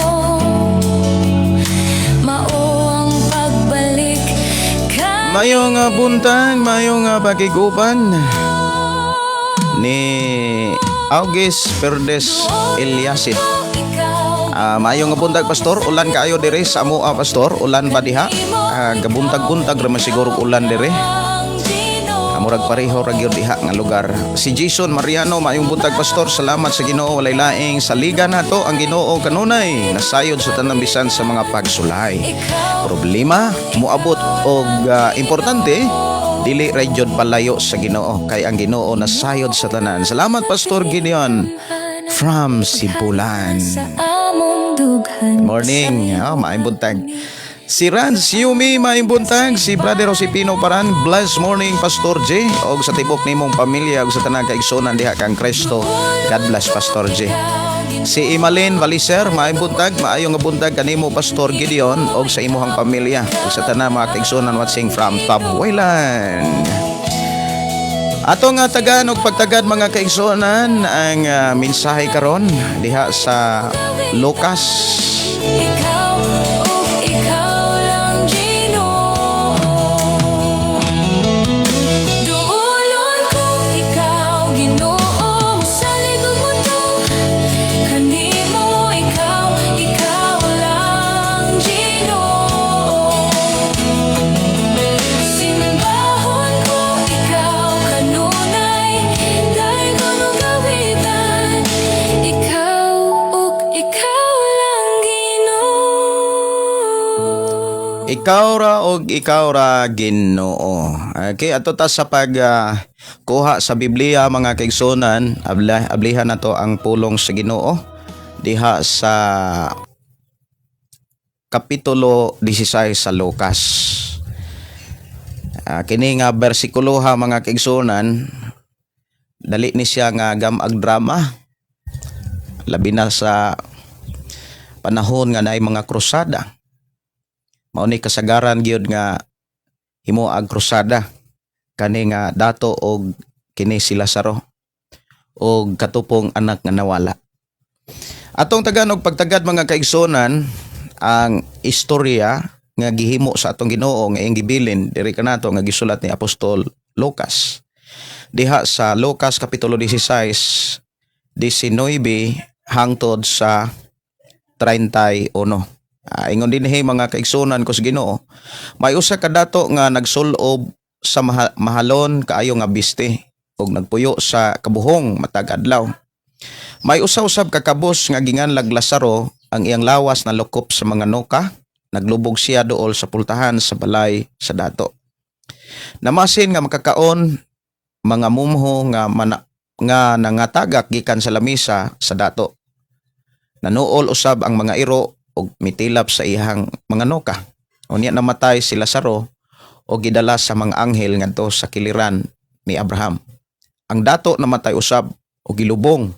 D: mao ang pagbalik ka.
A: Mayong nga buntag, mayong nga pakiguban ni August Verdes Eliasit. Mayong nga buntag Pastor, ulan kaayo dire sa amo Pastor, ulan ba diha? Gabuntag-buntag ra man siguro ulan dire. Murag pareho ra gyud diha nga lugar. Si Jason Mariano, mayong buntag Pastor, salamat sa Ginoo walay laing saliga nato ang Ginoo kanunay nasayod sa tanang bisan sa mga pagsulay. Problema moabot og importante dili ra jud palayo sa Ginoo kay ang Ginoo nasayod sa tanan. Salamat Pastor Gideon from Sibulan.
D: Sa among dughan.
A: Morning. Maayong buntag. Si Rans Yumi, maayong buntag. Si Brother Josepino Paran, blessed morning, Pastor J. Og sa tibok nimong pamilya, og sa tanang kaigsunan diha kang Kristo. God bless, Pastor J. Si Imalin Valiser, maayong buntag. Maayong nga buntag kanimo, Pastor Gideon, og sa imuhang pamilya. Og sa tanang mga kaigsunan watching from Tabuelan. Ato nga tagan og pagtagad mga kaigsunan ang mensahe karon diha sa Lucas.
D: Ikaw, oh, ikaw lang, Ginoo. Duulon ko ikaw, Ginoo, sa likod mo to. Kanimo ikaw, ikaw lang, Ginoo. Simbahon ko ikaw, kanunay, dahil ko mong gawitan. Ikaw, oh, ikaw lang, Ginoo.
A: Ikaw ra og ikaw ra Ginoo. Okay, ato ta sa pag kuha sa Biblia mga kaigsunan, ablihan nato ang pulong sa Ginoo diha sa kapitulo 16 sa Lucas. Kini nga bersikulo ha mga kaigsunan, dali ni siya nga gamag drama. Labi na sa panahon nga naay mga krusada. Mao ni kasagaran gyud nga himuag krusada kani nga dato og kini si Lazaro og katupong anak nga nawala. Atong tagan og pagtagad mga kaigsonan ang istorya nga gihimo sa atong Ginoo nga iyang gibilin diri kanato nga gisulat ni Apostol Lucas. Diha sa Lucas kapitulo 16, 19 hangtod sa 31. Ingon din mga kaigsunan ko sa Ginoo, may usa ka dato nga nagsulob sa mahalon kaayo nga biste ug nagpuyo sa kabuhong matag adlaw. May usa-usab ka kabus nga ginganlag Lazaro, ang iyang lawas na lokop sa mga noka, naglubog siya duol sa pultahan sa balay sa dato. Namasin nga makakaon mga mumho nga nangatagak gikan sa lamisa sa dato. Nanuol usab ang mga iro og mitilap sa ihang mga noka. Unya namatay si Lazaro o gidala sa mga anghel ngadto sa kiliran ni Abraham. Ang dato namatay usab o gilubong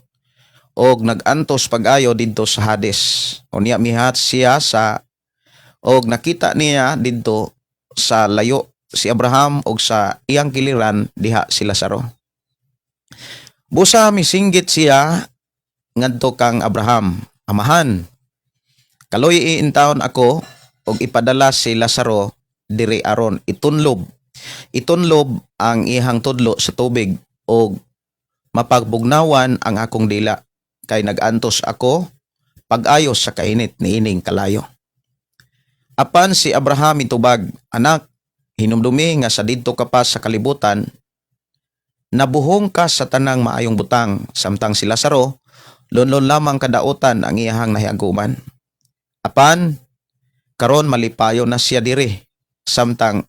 A: og nagantos pag-ayo didto sa Hades. Unya mihat siya sa og nakita niya didto sa layo si Abraham og sa iyang kiliran diha si Lazaro. Busa misinggit siya ngadto kang Abraham, amahan, kaloy iintawon ako og ipadala si Lazaro diri aron itunlob ang ihang tudlo sa tubig og mapagbugnawan ang akong dila kay nagantos ako pag-ayos sa kainit niining kalayo. Apan si Abraham mitubag, anak, hinumdumi nga sa didto ka pa sa kalibutan, nabuhong ka sa tanang maayong butang, samtang si Lazaro lonlon lamang kadautan ang iyang nahiaguman. Apan karon malipayo na siya diri samtang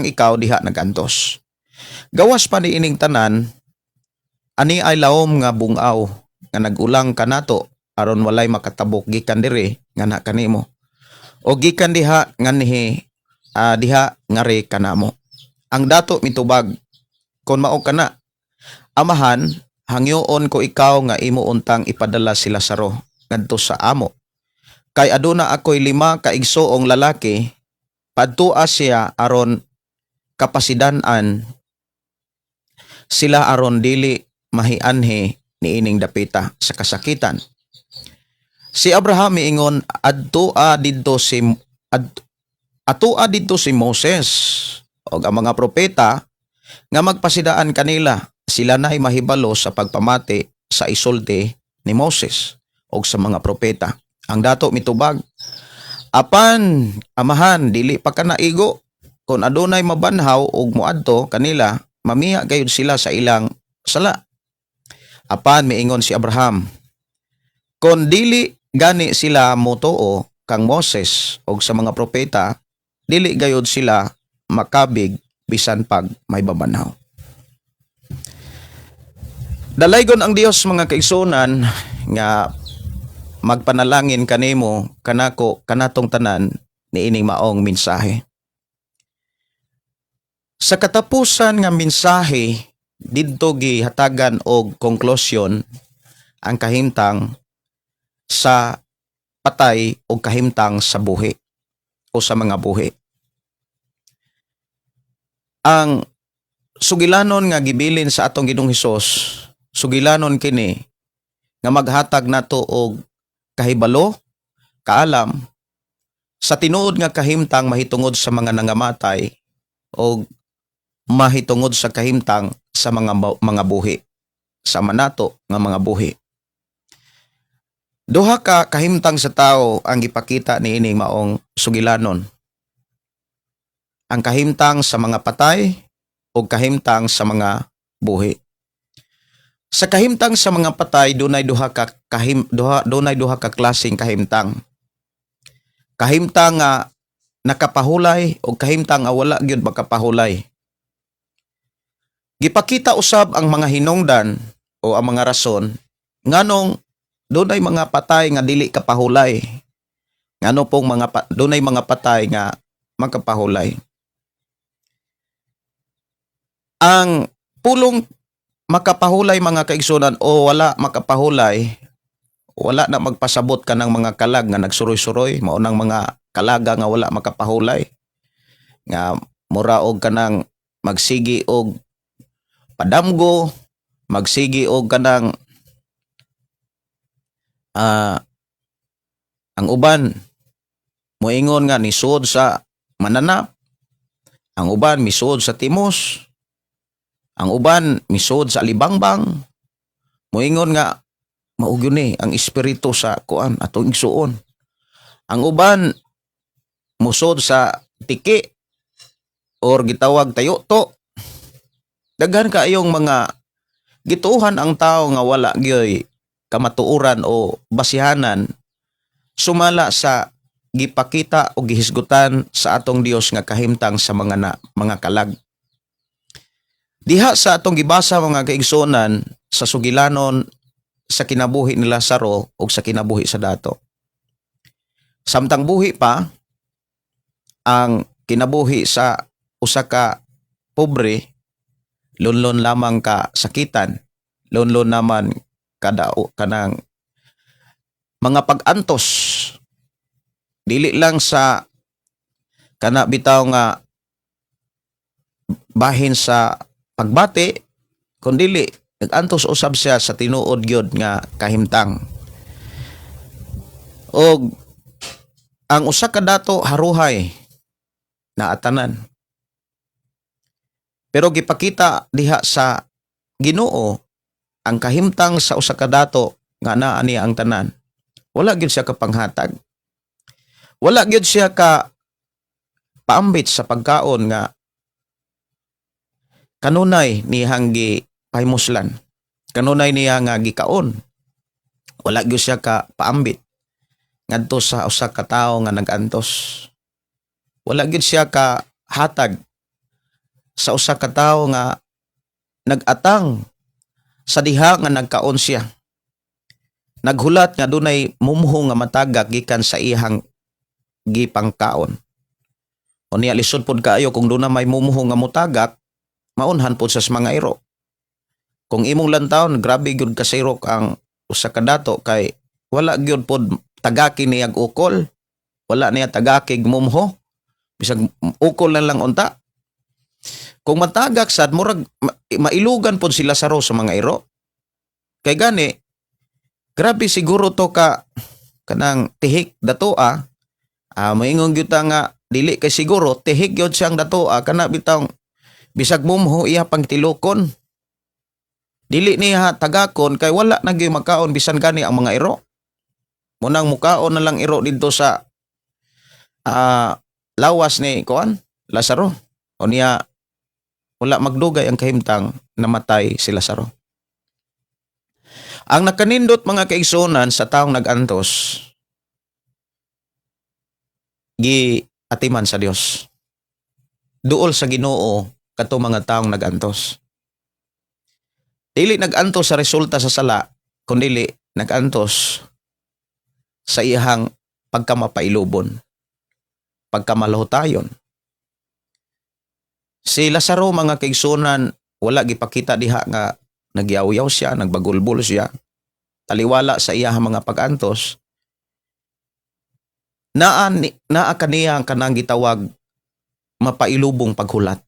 A: ikaw diha nagantos. Gawas pa niining tanan, ani ay lawom nga bungaw nga nagulang kanato aron walay makatabok gikan diri nga na kanimo. O gikan diha nganhi diha ngari kanamo. Ang dato mitubag, kon mao kana, amahan, hangyoon ko ikaw nga imo untang ipadala si Lazaro ngadto sa amo. Kay aduna ako'y 5 ka igsoong lalaki, padtua siya aron kapasidanan sila aron dili mahianhi niining dapita sa kasakitan. Si Abraham miingon, atua didto si Moses og ang mga propeta nga magpasidaan kanila, sila na'y mahibalo sa pagpamati sa isulti ni Moses og sa mga propeta. Ang dato mitubag, apan amahan, dili pa ka naigo, kon adunay mabanhaw og muadto kanila, mamiya gayud sila sa ilang sala. Apan miingon si Abraham, kon dili gani sila motoo kang Moses og sa mga propeta, dili gayud sila makabig bisan pag may babanhaw. Dalaygon ang Dios mga kaigsunan nga magpanalangin kanimo kanako kanatong tanan niining maong mensahe. Sa katapusan nga mensahe didto gihatagan og konklusyon ang kahimtang sa patay o kahimtang sa buhi o sa mga buhi. Ang sugilanon nga gibilin sa atong Ginoong Hesus, sugilanon kini nga maghatag nato og kahibalo, kaalam sa tinuod nga kahimtang mahitungod sa mga nangamatay o mahitungod sa kahimtang sa mga buhi, sa manato nga mga buhi. Duha ka kahimtang sa tao ang gipakita niining maong sugilanon. Ang kahimtang sa mga patay o kahimtang sa mga buhi. Sa kahimtang sa mga patay dunay duha ka klaseng kahimtang. Kahimtang nga nakapahulay o kahimtang nga wala gyud makapahulay. Gipakita usab ang mga hinungdan o ang mga rason nganong dunay mga patay nga dili kapahulay. Ngano pong dunay mga patay nga makapahulay. Ang pulong makapahulay mga kaigsunan o wala makapahulay, wala na magpasabot ka ng mga kalag nga nagsuroy-suroy, mao nang mga kalaga nga wala makapahulay. Nga mura og kanang magsigi og padamgo, magsigi og kanang ang uban moingon nga nisuod sa mananap, ang uban misuod sa timos, ang uban misuod sa libangbang, moingon nga mao gyud ni ang espiritu sa kuan atong igsuon. Ang uban musod sa tiki or gitawag tayoto. Daghan kaayong mga gituuhan ang tao nga wala gyoy kamatuoran o basihanan sumala sa gipakita o gihisgutan sa atong Dios nga kahimtang sa mga kalag. Diha sa atong gibasa mga kaigsuonan sa sugilanon sa kinabuhi ni Lazaro o sa kinabuhi sa dato. Samtang buhi pa ang kinabuhi sa usa ka pobre, lunlon lamang ka sakitan, lunlon naman kanang mga pag-antos. Dili lang sa kana bitaw nga bahin sa pagbati, kundili nag-antos usab siya sa tinuod gyud nga kahimtang. Og ang usa ka dato haruhay na atanan. Pero gipakita diha sa Ginoo ang kahimtang sa usa ka dato nga naa niya ang tanan. Wala gyud siya kapanghatag. Wala gyud siya ka paambit sa pagkaon nga kanunay niyang gipahimuslan. Kanunay niya nga gikaon. Wala gyud siya ka paambit ngadto sa usa ka tawo nga nag-antos. Wala gyud siya ka hatag sa usa ka tawo nga nag-atang sa diha nga nagkaon siya. Naghulat nga dunay mumho nga matagak gikan sa ihang gipangkaon. Unya lisod pod kaayo kung dunay may mumho nga mutagak, maunhan pod sa mga iro. Kung imong lantawon, grabe gyud ka sirok ang usa ka dato kay wala gyud pod tagaki niyag ukol, wala niya tagakig mumho, bisag ukol lang unta. Kung matagak sad murag mailugan pod sila sa sa mga iro. Kay gani grabe siguro to ka kanang tihik datoa. Moingon gyud ta nga dili kay siguro tihik gyud siyang datoa kana bitaw bisag mumho iya pang tilokon. Dili niya tagakon kay wala na gyud makaon bisan gani ang mga iro. Munang mukaon na lang iro didto sa lawas ni kuan Lazaro. O niya wala magdugay ang kahimtang namatay si Lazaro. Ang nakanindot mga kaigsuonan sa taong nag-antos, giatiman sa Dios. Duol sa Ginoo kato mga taong nag-antos. Dili nag-antos sa resulta sa sala, kundi nag-antos sa iyang pagkamapailubon, pagkamalahutayon. Si Lazaro mga kaigsunan, wala gipakita diha nga nagyaw-yaw siya, nagbagulbol siya, taliwala sa iyang mga pag-antos. Naa kaniya ang kanang gitawag mapailubong paghulat,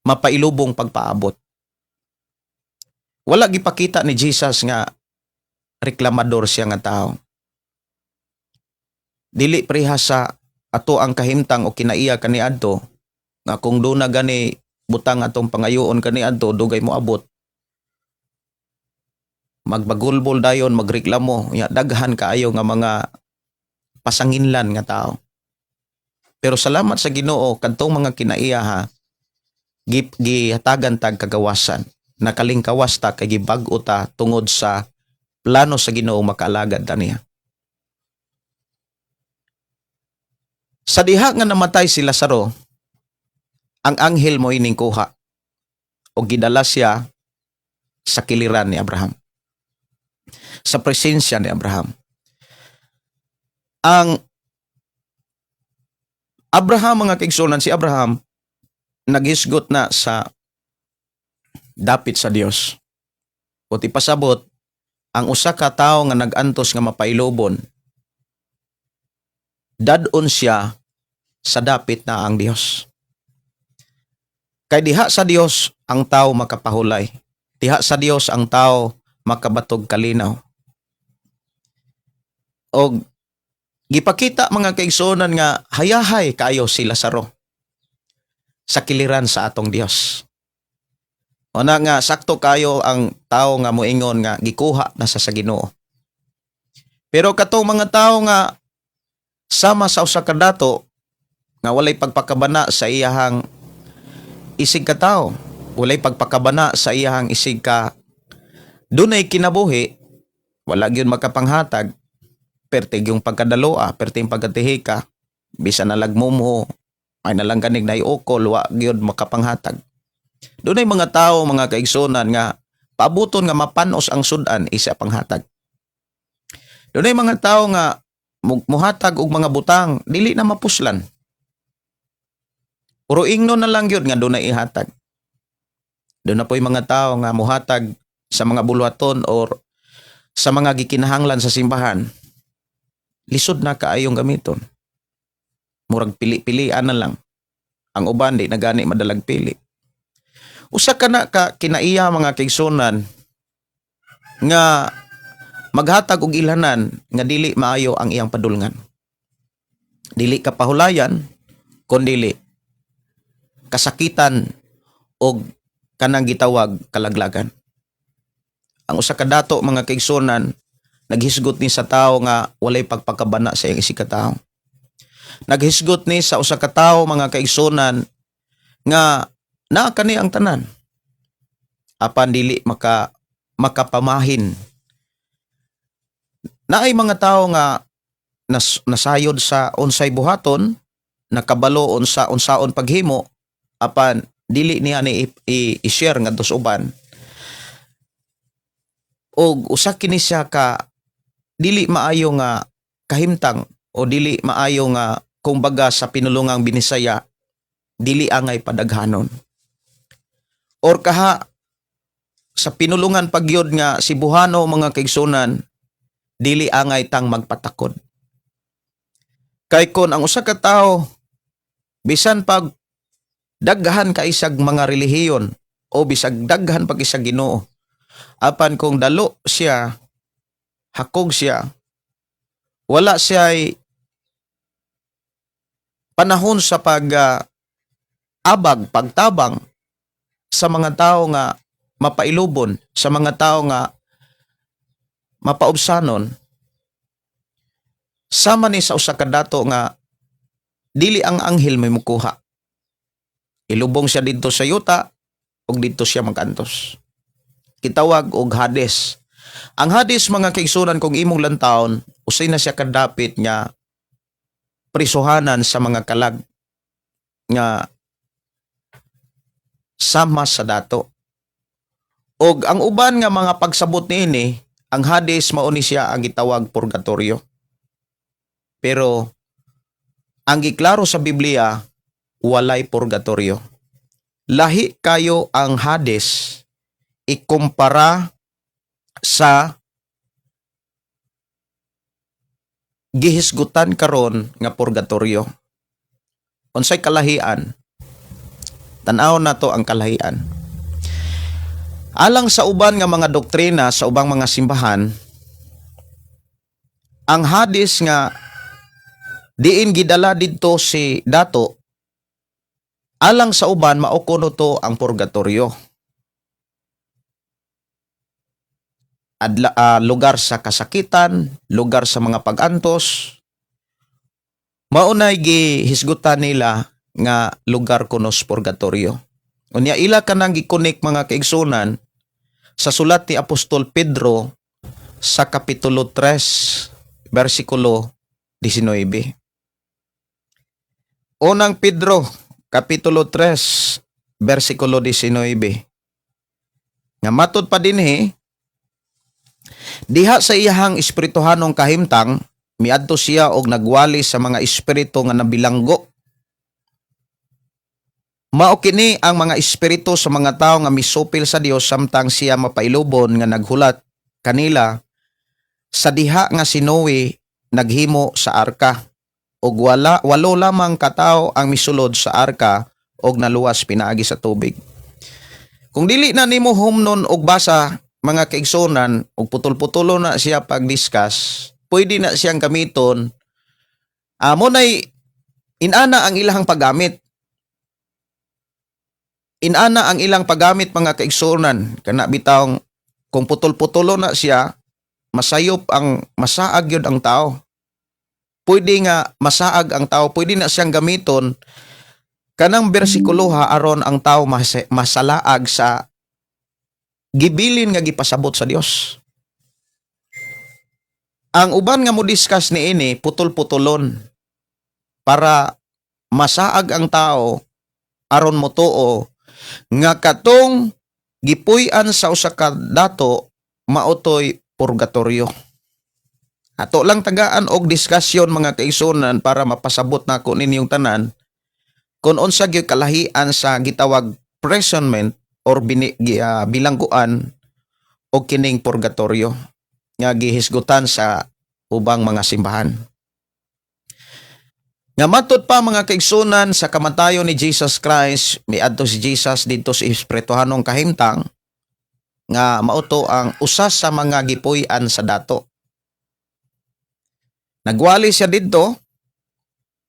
A: mapailubong pagpaabot. Wala gipakita ni Jesus nga reklamador siya nga tao. Dili prihasa ato ang kahimtang o kinaiya kaniadto nga kung do na gani butang atong pangayoon kaniadto dugay mo abot. Magbagulbol dayon, magreklamo, ya daghan kaayo nga mga pasanginlan nga tao. Pero salamat sa Ginoo kadtong mga kinaiya ha, gihatagan tag kagawasan. Nakalingkawas ta kay gibag-o ta tungod sa plano sa Ginoo makaalagad ta niya. Sa diha nga namatay si Lazaro, ang anghel mo ining kuha o gidala siya sa kiliran ni Abraham, sa presensya ni Abraham. Ang Abraham mga kaigsunan, si Abraham naghisgot na sa dapit sa Dios. O pasabot ang usa ka tawo nga nag-antos nga mapailobon, dadon siya sa dapit na ang Dios. Kay diha sa Dios ang tawo makapahulay. Diha sa Dios ang tawo makabatog kalinaw. Og gipakita mga kaigsunan nga hayahay kayo si Lazaro sa kiliran sa atong Dios. Una nga sakto kayo ang tao nga moingon nga gikuha na sa Ginoo. Pero katong mga tao nga sama sa usa ka dato nga walay pagpakabana sa iyahang isig ka tao, walay pagpakabana sa iyahang isig ka dunay kinabuhi, wala gyud makapanghatag, pertig yung pagkadaloa, pertig yung pagkatihika, bisan na lagmumho, ay nalang ganig na iukol, wa gyud makapanghatag. Dunay mga tao, mga kaigsunan nga paabuton nga mapanos ang sudan isa panghatag. Dunay mga tao nga muhatag og mga butang dili na mapuslan. Puro ingno na lang yun nga dunay ihatag. Doon na po'y mga tao nga muhatag sa mga bulwaton or sa mga gikinahanglan sa simbahan. Lisod na kaayong gamiton. Murag pili-pilian na lang. Ang uban di na gani madalag pili. Usa ka na ka kinaiya mga kaigsunan nga maghatag og ilhanan nga dili maayo ang iyang padulngan. Dili kapahulayan kundi kasakitan o kanang gitawag kalaglagan. Ang usa ka dato mga kaigsunan naghisgot ni sa tao nga walay pagpakabana sa iyang isig ka tawo. Naghisgot ni sa usa ka tawo mga kaigsunan nga naa kani ang tanan. Apan dili makapamahin. Naay mga tao nga nasayod sa unsay buhaton, nakabalo sa unsaon paghimo, apan dili niya ni i-share ngadto sa uban. Og usa kini siya ka dili maayo nga kahimtang o dili maayo nga kumbaga sa pinulungang binisaya dili angay padaghanon. Or kaha sa pinulungan pagyod nga si buhano mga kaigsunan dili angay tang magpatakod. Kay kon ang usa ka tawo bisan pag daghan ka isag mga relihiyon o bisag daghan pag isag Ginoo, apan kung dalo siya, hakog siya, wala siya panahon sa pagtabang sa mga tao nga mapailubon, sa mga tao nga mapaubsanon, sama ni sa usa ka dato nga dili ang anghel may mukuha. Ilubong siya dito sa yuta o dito siya magantos. Kitawag og Hades. Ang Hades mga kaigsunan kung imong lantawon, usay na siya kadapit nga prisuhanan sa mga kalag nga sama sa dato. Og ang uban nga mga pagsabot niini ang Hades mao ni siya ang gitawag purgatorio. Pero ang giklaro sa Biblia, walay purgatorio. Lahi kayo ang Hades ikumpara sa gihisgutan karon nga purgatorio. Unsay kalahian? Tan-aw na to ang kalahian. Alang sa uban nga mga doktrina sa ubang mga simbahan, ang Hades nga diin gidala didto si dato, alang sa uban mao kuno to ang purgatorio. Lugar sa kasakitan, lugar sa mga pag-antos, maunay gihisgutan nila nga lugar kunos purgatorio. Unya ila kanang gikunik mga kaigsunan sa sulat ni Apostol Pedro sa kapitulo 3 versikulo 19. Unang Pedro kapitulo 3 versikulo 19. Nga matud pa dinhi, diha sa iyahang espirituhanong kahimtang, miadto siya og nagwali sa mga espiritu nga nabilanggo. Mao kini ang mga espiritu sa mga tawo nga misupil sa Dios samtang siya mapailubon nga naghulat kanila sa diha nga si Noe naghimo sa arka. Og walo lamang katawo ang misulod sa arka og naluwas pinaagi sa tubig. Kung dili na nimo humnon og basa mga kaigsunan, og putol-putulo na siya pag-discuss, pwede na siyang gamiton. Munay inana ang ilahang paggamit. Inana ang ilang paggamit mga kaigsunan. Kana bitawng kung putol-putulo na siya, masayop ang masaag yun ang tao. Pwede nga masaag ang tao, pwede na siyang gamiton kanang bersikulo aron ang tao masalaag sa gibilin nga gipasabot sa Dios. Ang uban nga mo discuss ni ini putol-putulon para masaag ang tao aron mo tuo nga katong gipuy-an sa usa ka dato mautoy purgatorio. Ato lang tagaan og diskusyon mga kaigsunan para mapasabot nako ninyong tanan kung unsa gyud kalahian sa gitawag imprisonment or bilangguan o kining purgatorio nga gihisgutan sa ubang mga simbahan. Nga matud pa mga kaigsunan sa kamatayon ni Jesus Christ, miadto si Jesus dito sa espirituhanong kahimtang nga mauto ang usas sa mga gipuy-an sa dato. Nagwali siya dito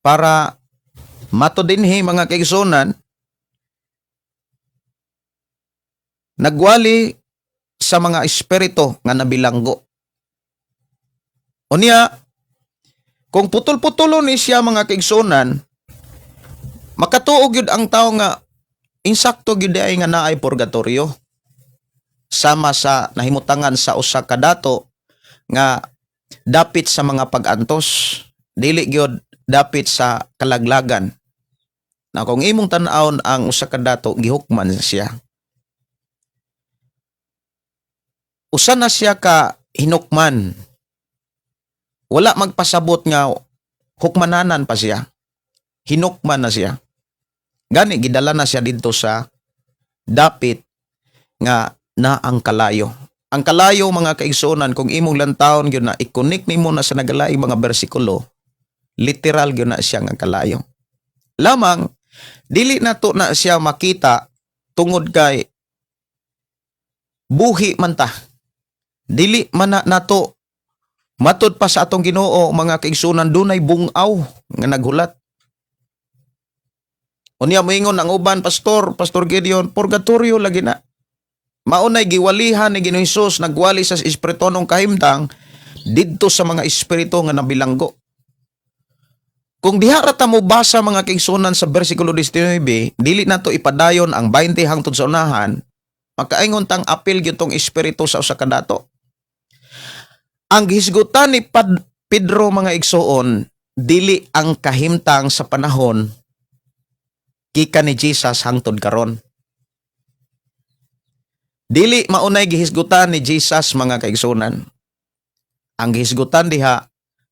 A: para matud dinhi mga kaigsunan, nagwali sa mga espiritu nga nabilanggo. Unya, kung putol-putulo ni siya mga kaigsunan, makatuog yun ang tao nga insakto gyud ay nga naay purgatorio. Sama sa nahimutangan sa usa ka dato nga dapit sa mga pag-antos, dili gyud dapit sa kalaglagan. Na kung imong tan-awon ang usa ka dato gihukman siya. Usa na siya ka hinukman. Wala magpasabot nga hukmananan pa siya. Hinukman na siya. Gani gidala na siya dito sa dapit nga na ang kalayo. Ang kalayo mga kaigsunan kung imong lantawon gyud na i-connect nimo na sa nagalaing mga bersikulo, literal gyud na siya nga kalayo. Lamang dili nato na siya makita tungod kay buhi man ta. Dili man na nato matud pa sa atong Ginoo mga kaigsunan dunay bungaw nga naghulat. Unya moingon ang uban Pastor Gideon, purgatorio lagi na. Maunay giwalihan ni Ginoong Hesus nagwali sa espiritonong kahimtang didto sa mga espiritu nga nabilanggo. Kung diha ra ta mo basa mga kaigsunan sa bersikulo 19, dili nato ipadayon ang 20 hangtod sa unahan, makaingon tang apil gyud tong espiritu sa usa ka dato. Ang gihisgutan ni Pedro mga igsoon, dili ang kahimtang sa panahon gikan ni Jesus hangtod karon. Dili maunay gihisgutan ni Jesus mga kaigsunan. Ang gihisgutan diha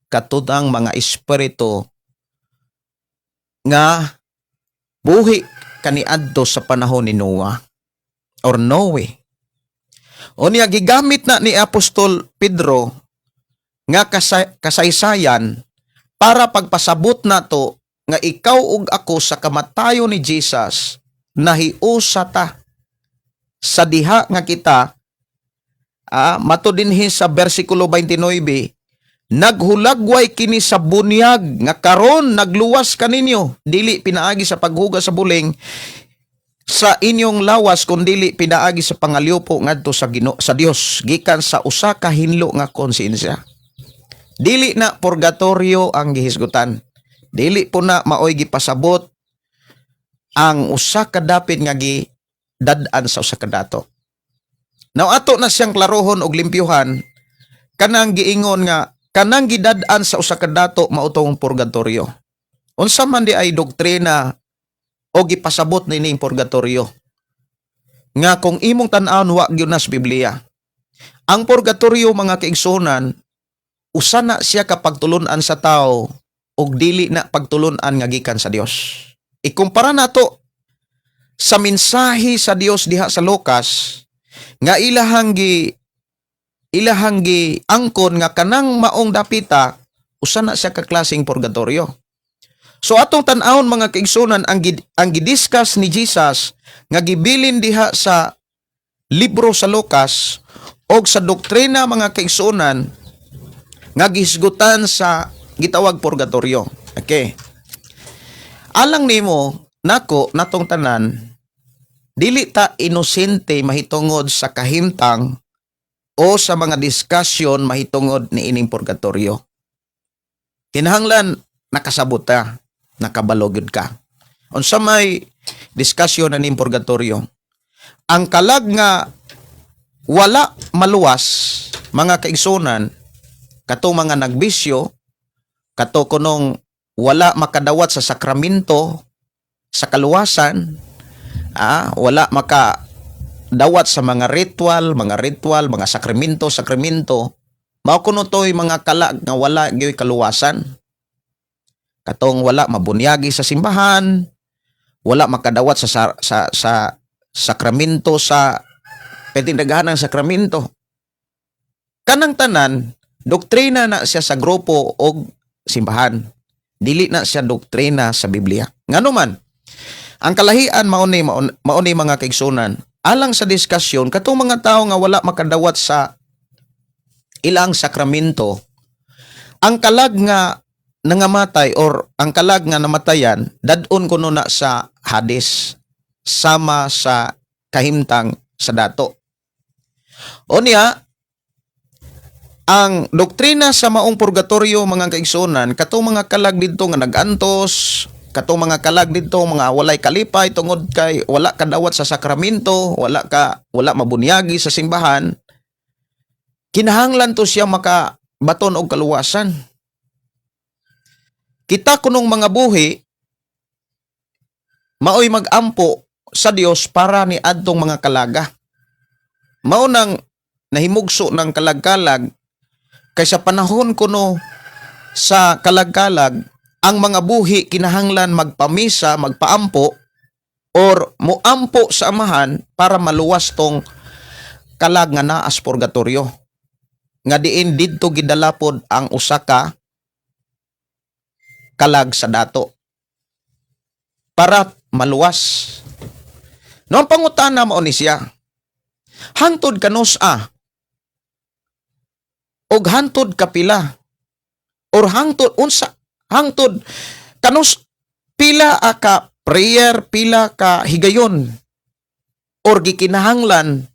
A: katudang mga espiritu nga buhi kaniadto sa panahon ni Noah or Noe. Unya gigamit na ni Apostol Pedro nga kasaysayan para pagpasabot nato nga ikaw ug ako sa kamatayon ni Jesus nahiusa ta sa diha nga kita matudinhi sa bersikulo 29, naghulagway kini sa bunyag nga karon nagluwas kaninyo dili pinaagi sa paghugas sa buling sa inyong lawas kundili pinaagi sa pangalyupo ngadto sa Dios gikan sa usa ka hinlo nga konsensya. Dili na purgatorio ang gihisgutan. Dili po na maoy gipasabot ang usa ka dapit nga gidad-an sa usa ka dato. Now ato na siyang klarohon og limpyuhan kanang giingon nga kanang gidad-an sa usa ka dato mao tong purgatorio. Unsa man di ay doktrina o gipasabot nining purgatorio nga kung imong tan-awon wa gyud nas Biblia. Ang purgatorio mga kaigsunan usa na siya kapag tulun-an sa tao ug dili na pagtulun-an nga gikan sa Dios. Ikumpara nato sa mensahe sa Dios diha sa Lucas nga ilahang angkon nga kanang maong dapita usa na siya ka klaseng purgatorio. So atong tan-awon mga kaigsunan ang gidiscuss ni Jesus nga gibilin diha sa libro sa Lucas og sa doktrina mga kaigsunan nga gihisgutan sa gitawag purgatorio. Okay. Alang nimo nako natong tanan dili ta inosente mahitungod sa kahimtang o sa mga diskusyon mahitungod ni ining purgatorio. Kinahanglan nakasabot ta, nakabalogod ka. Unsa may diskusyon na ning purgatorio? Ang kalag nga wala maluwas mga kaigsunan kato mga nagbisyo, kato kunong wala makadawat sa sakramento, sa kaluwasan, wala makadawat sa mga ritual, mga sakramento, mao kuno to'y mga kalag nga wala gyoy kaluwasan. Katong wala mabunyagi sa simbahan, wala makadawat sa sakramento sa petindagahan ng sakramento. Kanang tanan doktrina na siya sa grupo o simbahan. Dili na siya doktrina sa Biblia. Ngano man, ang kalahian mauni mga kaigsunan, alang sa diskusyon, katong mga tao nga wala makadawat sa ilang sakramento, ang kalag nga nangamatay or ang kalag nga namatayan, dadon kuno na sa Hades, sama sa kahimtang sa dato. O niya, ang doktrina sa maong purgatorio mga kaigsunan, katong mga kalag dito nga nagantos, katong mga kalag dito mga walay kalipay tungod kay wala kadawat sa sakramento, wala mabunyagi sa simbahan, kinahanglan to siya makabaton og kaluwasan. Kita kunong mga buhi maoy magampo sa Dios para ni adtong mga kalaga. Mao nang nahimugso ng kalag-kalag kaysa panahon kuno sa kalag-kalag, ang mga buhi kinahanglan magpamisa, magpaampo, or muampo sa amahan para maluwas tong kalag nga naas purgatorio. Nga diin didto gidalapod ang usa ka kalag sa dato para maluwas. No ang pangutana mao ni siya, hangtod kanos-a og hangtod kapila or hangtod kanus pila ka prayer, pila ka higayon or gikinahanglan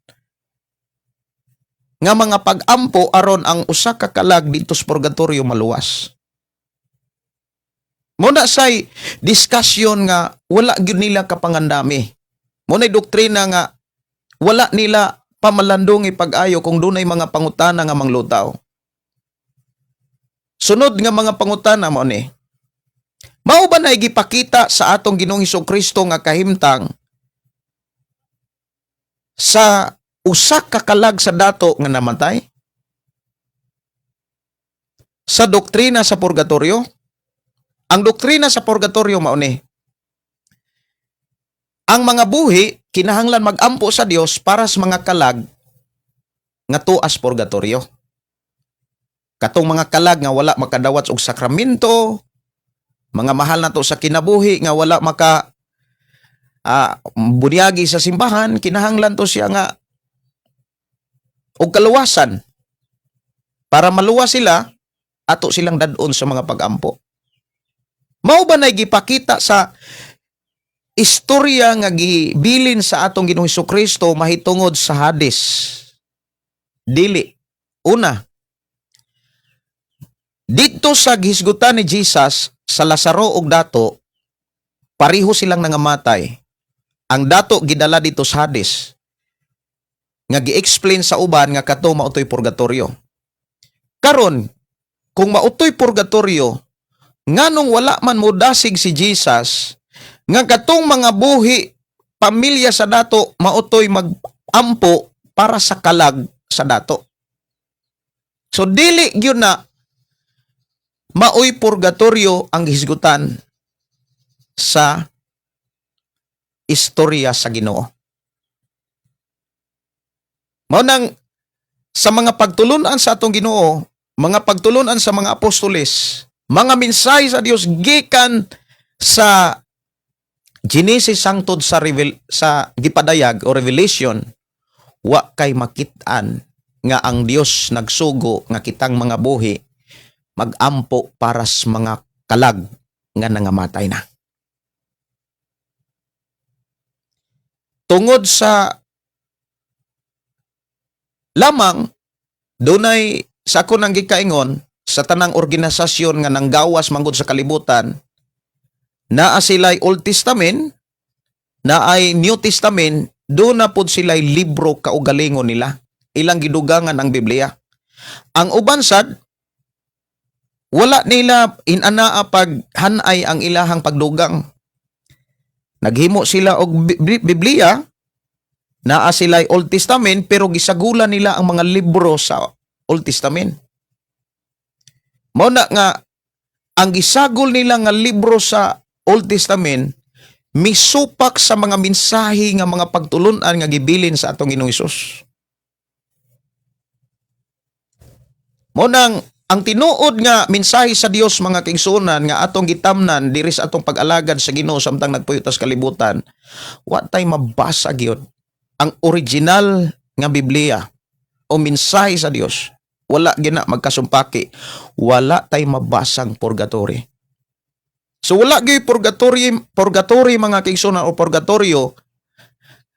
A: nga mga pag-ampo aron ang usa ka kalag dito sa purgatorio maluwas. Muna say diskusyon nga wala gyud nila kapangandami. Muna doktrina nga wala nila pamalandong ipag-ayo kung dunay mga pangutana nga manglutaw. Sunod nga mga pangutana mo ni, mao ba na gipakita sa atong Ginoong Hesukristo nga kahimtang sa usa ka kalag sa dato nga namatay? Sa doktrina sa purgatorio, ang doktrina sa purgatorio mao ni ang mga buhi kinahanglan magampo sa Dios para sa mga kalag nga tuas purgatorio. Katong mga kalag nga wala makadawat og sakramento, mga mahal na to sa kinabuhi nga wala maka bunyagi sa simbahan, kinahanglan to siya nga og kaluwasan para maluwas sila ato silang dadon sa mga pagampo. Mao ba nay gipakita sa istorya nga gibilin sa atong Ginoong Hesukristo mahitungod sa Hades? Dili. Una, dito sa gihisgutan ni Jesus sa Lazaro ug dato, pareho silang nangamatay. Ang dato gidala dito sa Hades. Nga gi-explain sa uban nga kato mautoy purgatorio. Karon, kung mautoy purgatorio, nganong wala man modasig si Jesus nga katong mga buhi pamilya sa dato mautoy magampo para sa kalag sa dato. So dili gyud na maoy purgatorio ang hisgutan sa istorya sa Ginoo. Mao nang sa mga pagtulunan sa atong Ginoo, mga pagtulunan sa mga apostoles, mga mensahe sa Dios gikan sa Genesis hangtod sa gipadayag o revelation, wa kay makit-an nga ang Dios nagsugo nga kitang mga buhi magampo para sa mga kalag nga nangamatay na. Tungod sa lamang dunay sa ako nang gikaingon sa tanang organisasyon nga nanggawas manggod sa kalibutan, naa sila'y Old Testament, naay New Testament, doon na po sila'y libro kaugalingon nila. Ilang gidugangan ang Biblia. Ang uban sad, wala nila inanaa paghanay ang ilahang pagdugang. Naghimo sila og Biblia, naa sila'y Old Testament, pero gisagula nila ang mga libro sa Old Testament. Mao na nga, ang gisagol nila nga libro sa Old Testament, misupak sa mga mensahe nga mga pagtulunan nga gibilin sa atong Ginoong Hesus. Mao nang ang tinuod nga mensahe sa Dios mga kaigsunan nga atong gitamnan diri sa atong pag-alagad sa Ginoo samtang nagpuyo tas kalibutan, wa tay mabasa gyud ang original nga Biblia o mensahe sa Dios. Wala gina magkasumpaki, wala tay mabasang purgatory. So wala gyud purgatory mga kaigsunan o purgatorio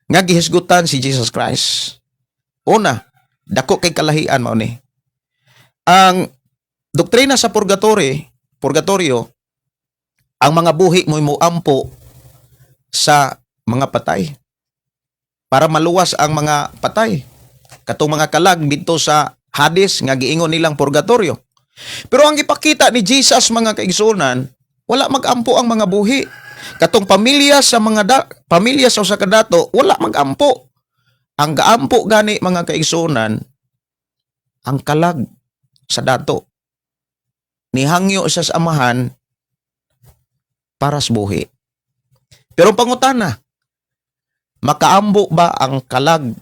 A: nga gihisgutan si Jesus Christ. Una, dako kay kalahian mao ni. Ang doktrina sa purgatorio, ang mga buhi mo moampo sa mga patay para maluwas ang mga patay. Katong mga kalag dito sa Hades nga giingon nilang purgatorio. Pero ang ipakita ni Jesus mga kaigsunan, wala magampo ang mga buhi. Katong pamilya sa pamilya sa usa ka dato, wala magampo. Ang gaampo gani mga kaigsunan, ang kalag sa dato. Nihangyo sa amahan para sa buhi. Pero pangutana, makaambo ba ang kalag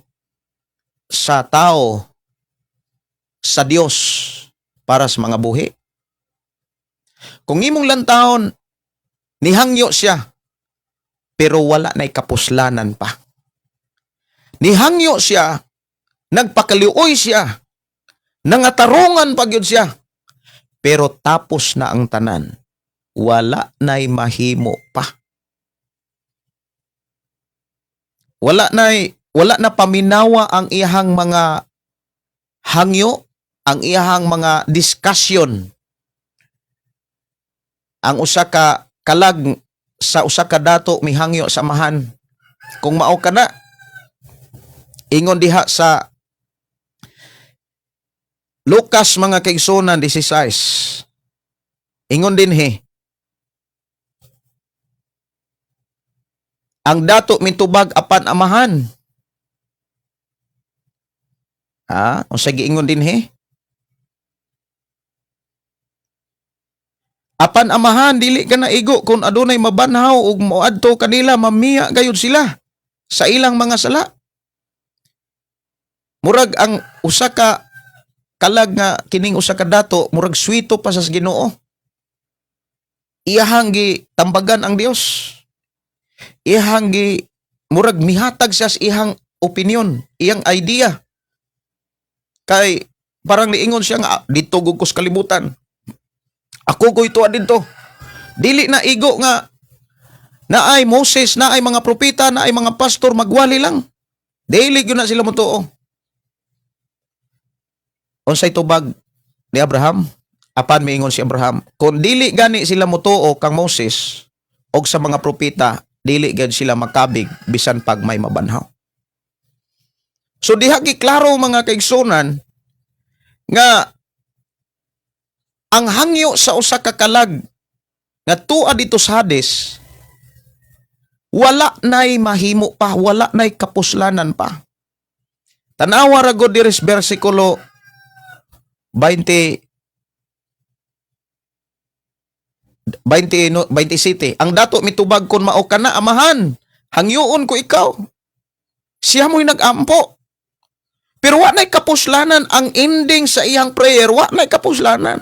A: sa tao sa Dios para sa mga buhi? Kung imong lantahon, nihangyo siya, pero wala na'y kapuslanan pa. Nihangyo siya, nagpakaliuoy siya, nangatarungan pa gyud siya, pero tapos na ang tanan, wala na'y mahimo pa. Wala na paminawa ang iyahang mga hangyo, ang iyahang mga discussion. Ang usa ka kalag sa usa ka dato mihangyo sa amahan. Kung mao ka na, ingon diha sa Lucas mga kaigsunan 16. Ingon din ang dato mitubag apan amahan. Ha? Unsay giingon din he? Apan amahan dili ka na igo kung adunay mabanhaw ug moadto kanila mamiya gayud sila sa ilang mga sala. Murag ang usa ka kalag nga kining usa ka dato murag swito pa sa Ginoo. Iyahang gi tambagan ang Dios. Iyahang gi murag mihatag siya sa iyang opinion, iyang idea. Kay parang niingon siya nga dito gugos kalibutan. Ako ko ito dito. Dili na igo nga naay Moses, naay mga propeta, naay mga pastor magwali lang. Dili gyud na sila motuo. Unsay tubag ni Abraham? Apan miingon si Abraham, kung dili gani sila motuo kang Moses og sa mga propeta, dili gad sila makabig bisan pag may mabanhaw. So diha giklaro mga kaigsunan nga ang hangyo sa usa ka kalag nga tua dito sa Hades wala nay mahimo pa, wala nay kapuslanan pa. Tanawa ra gud diri sa bersikulo 27. Ang dato mitubag kon mao kana amahan, hangyoon ko ikaw. Siya mo'y nag-ampo. Pero wa nay kapuslanan ang ending sa iyang prayer, wa nay kapuslanan.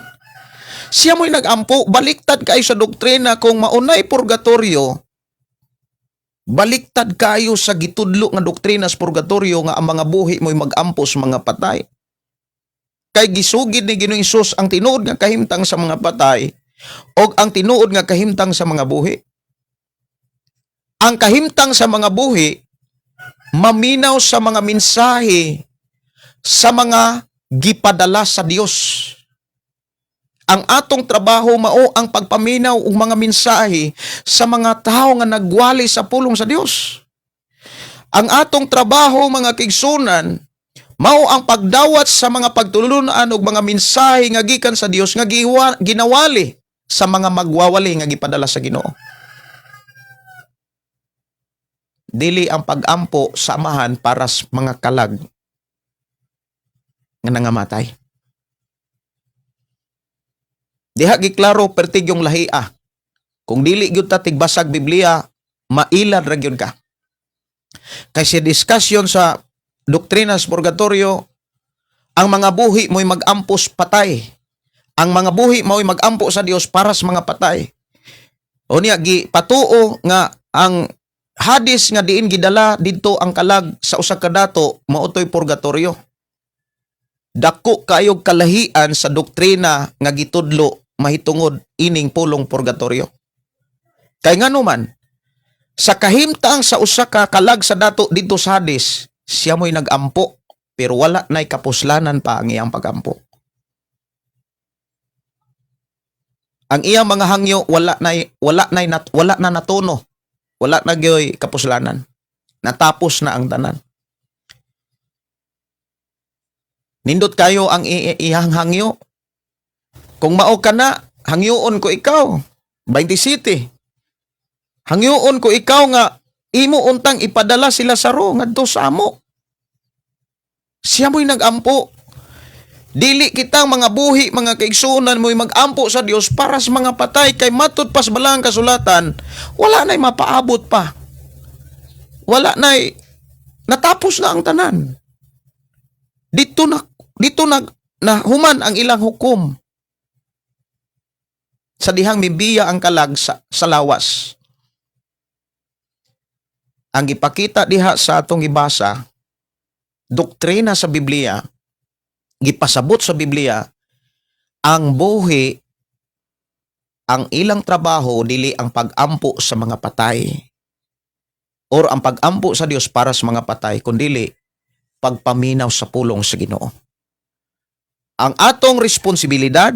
A: Siya mo'y nag-ampo, baliktad kayo sa doktrina kung maunay purgatorio. Baliktad kayo sa gitudlo nga doktrina sa purgatorio nga ang mga buhi mo'y mag-ampo sa mga patay. Kay gisugid ni Ginoong Hesus ang tinuod nga kahimtang sa mga patay o ang tinuod nga kahimtang sa mga buhi. Ang kahimtang sa mga buhi, maminaw sa mga mensahe sa mga gipadala sa Dios. Ang atong trabaho mao ang pagpaminaw og mga mensahe sa mga tao nga nagwali sa pulong sa Dios. Ang atong trabaho mga kaigsunan mao ang pagdawat sa mga pagtulunan og mga mensahe nga gikan sa Dios nga ginawali sa mga magwawali nga gipadala sa Ginoo. Dili ang pag-ampo sa amahan para sa mga kalag nga nangamatay. Diha giklaro pertig yung lahia. Kung dili gyud ta tigbasag Biblia, mailad ra gyud ka. Kasi discussion sa doktrina sa purgatorio, ang mga buhi mo'y mag-ampos patay. Ang mga buhi mo'y mag-ampo sa Dios para sa mga patay. O niya, patuo nga ang Hades nga diin gidala dito ang kalag sa usa ka dato mautoy purgatorio. Dako kayog kalahian sa doktrina nga gitudlo mahitungod ining pulong purgatorio. Kay ngano man sa kahimtang sa usa ka kalag sa dato dito sa Hades, siya mo'y nag-ampo pero wala nay kapuslanan pa ang iyang pag-ampo. Ang iyang mga hangyo wala na natuno. Wala na gyoy kapuslanan. Natapos na ang tanan. Nindot kayo ang iyang hangyo. Kung mao ka na, hangyoon ko ikaw. 27. Hangyoon ko ikaw nga imo untang ipadala sila sa ro ngadto sa amo. Siya mo'y nag-ampo. Dili kitang mga buhi, mga kaigsunan mo'y mag-ampo sa Dios para sa mga patay kay matud pas balang kasulatan, wala na'y mapaabot pa. Wala na'y natapos na ang tanan. Dito na human ang ilang hukom. Sa dihang mibiya ang kalag sa lawas. Ang ipakita diha sa atong ibasa, doktrina sa Biblia, gipasabot sa Biblia, ang buhi, ang ilang trabaho, dili ang pag-ampo sa mga patay. Or ang pag-ampo sa Dios para sa mga patay, kundili pagpaminaw sa pulong sa Ginoo. Ang atong responsibilidad,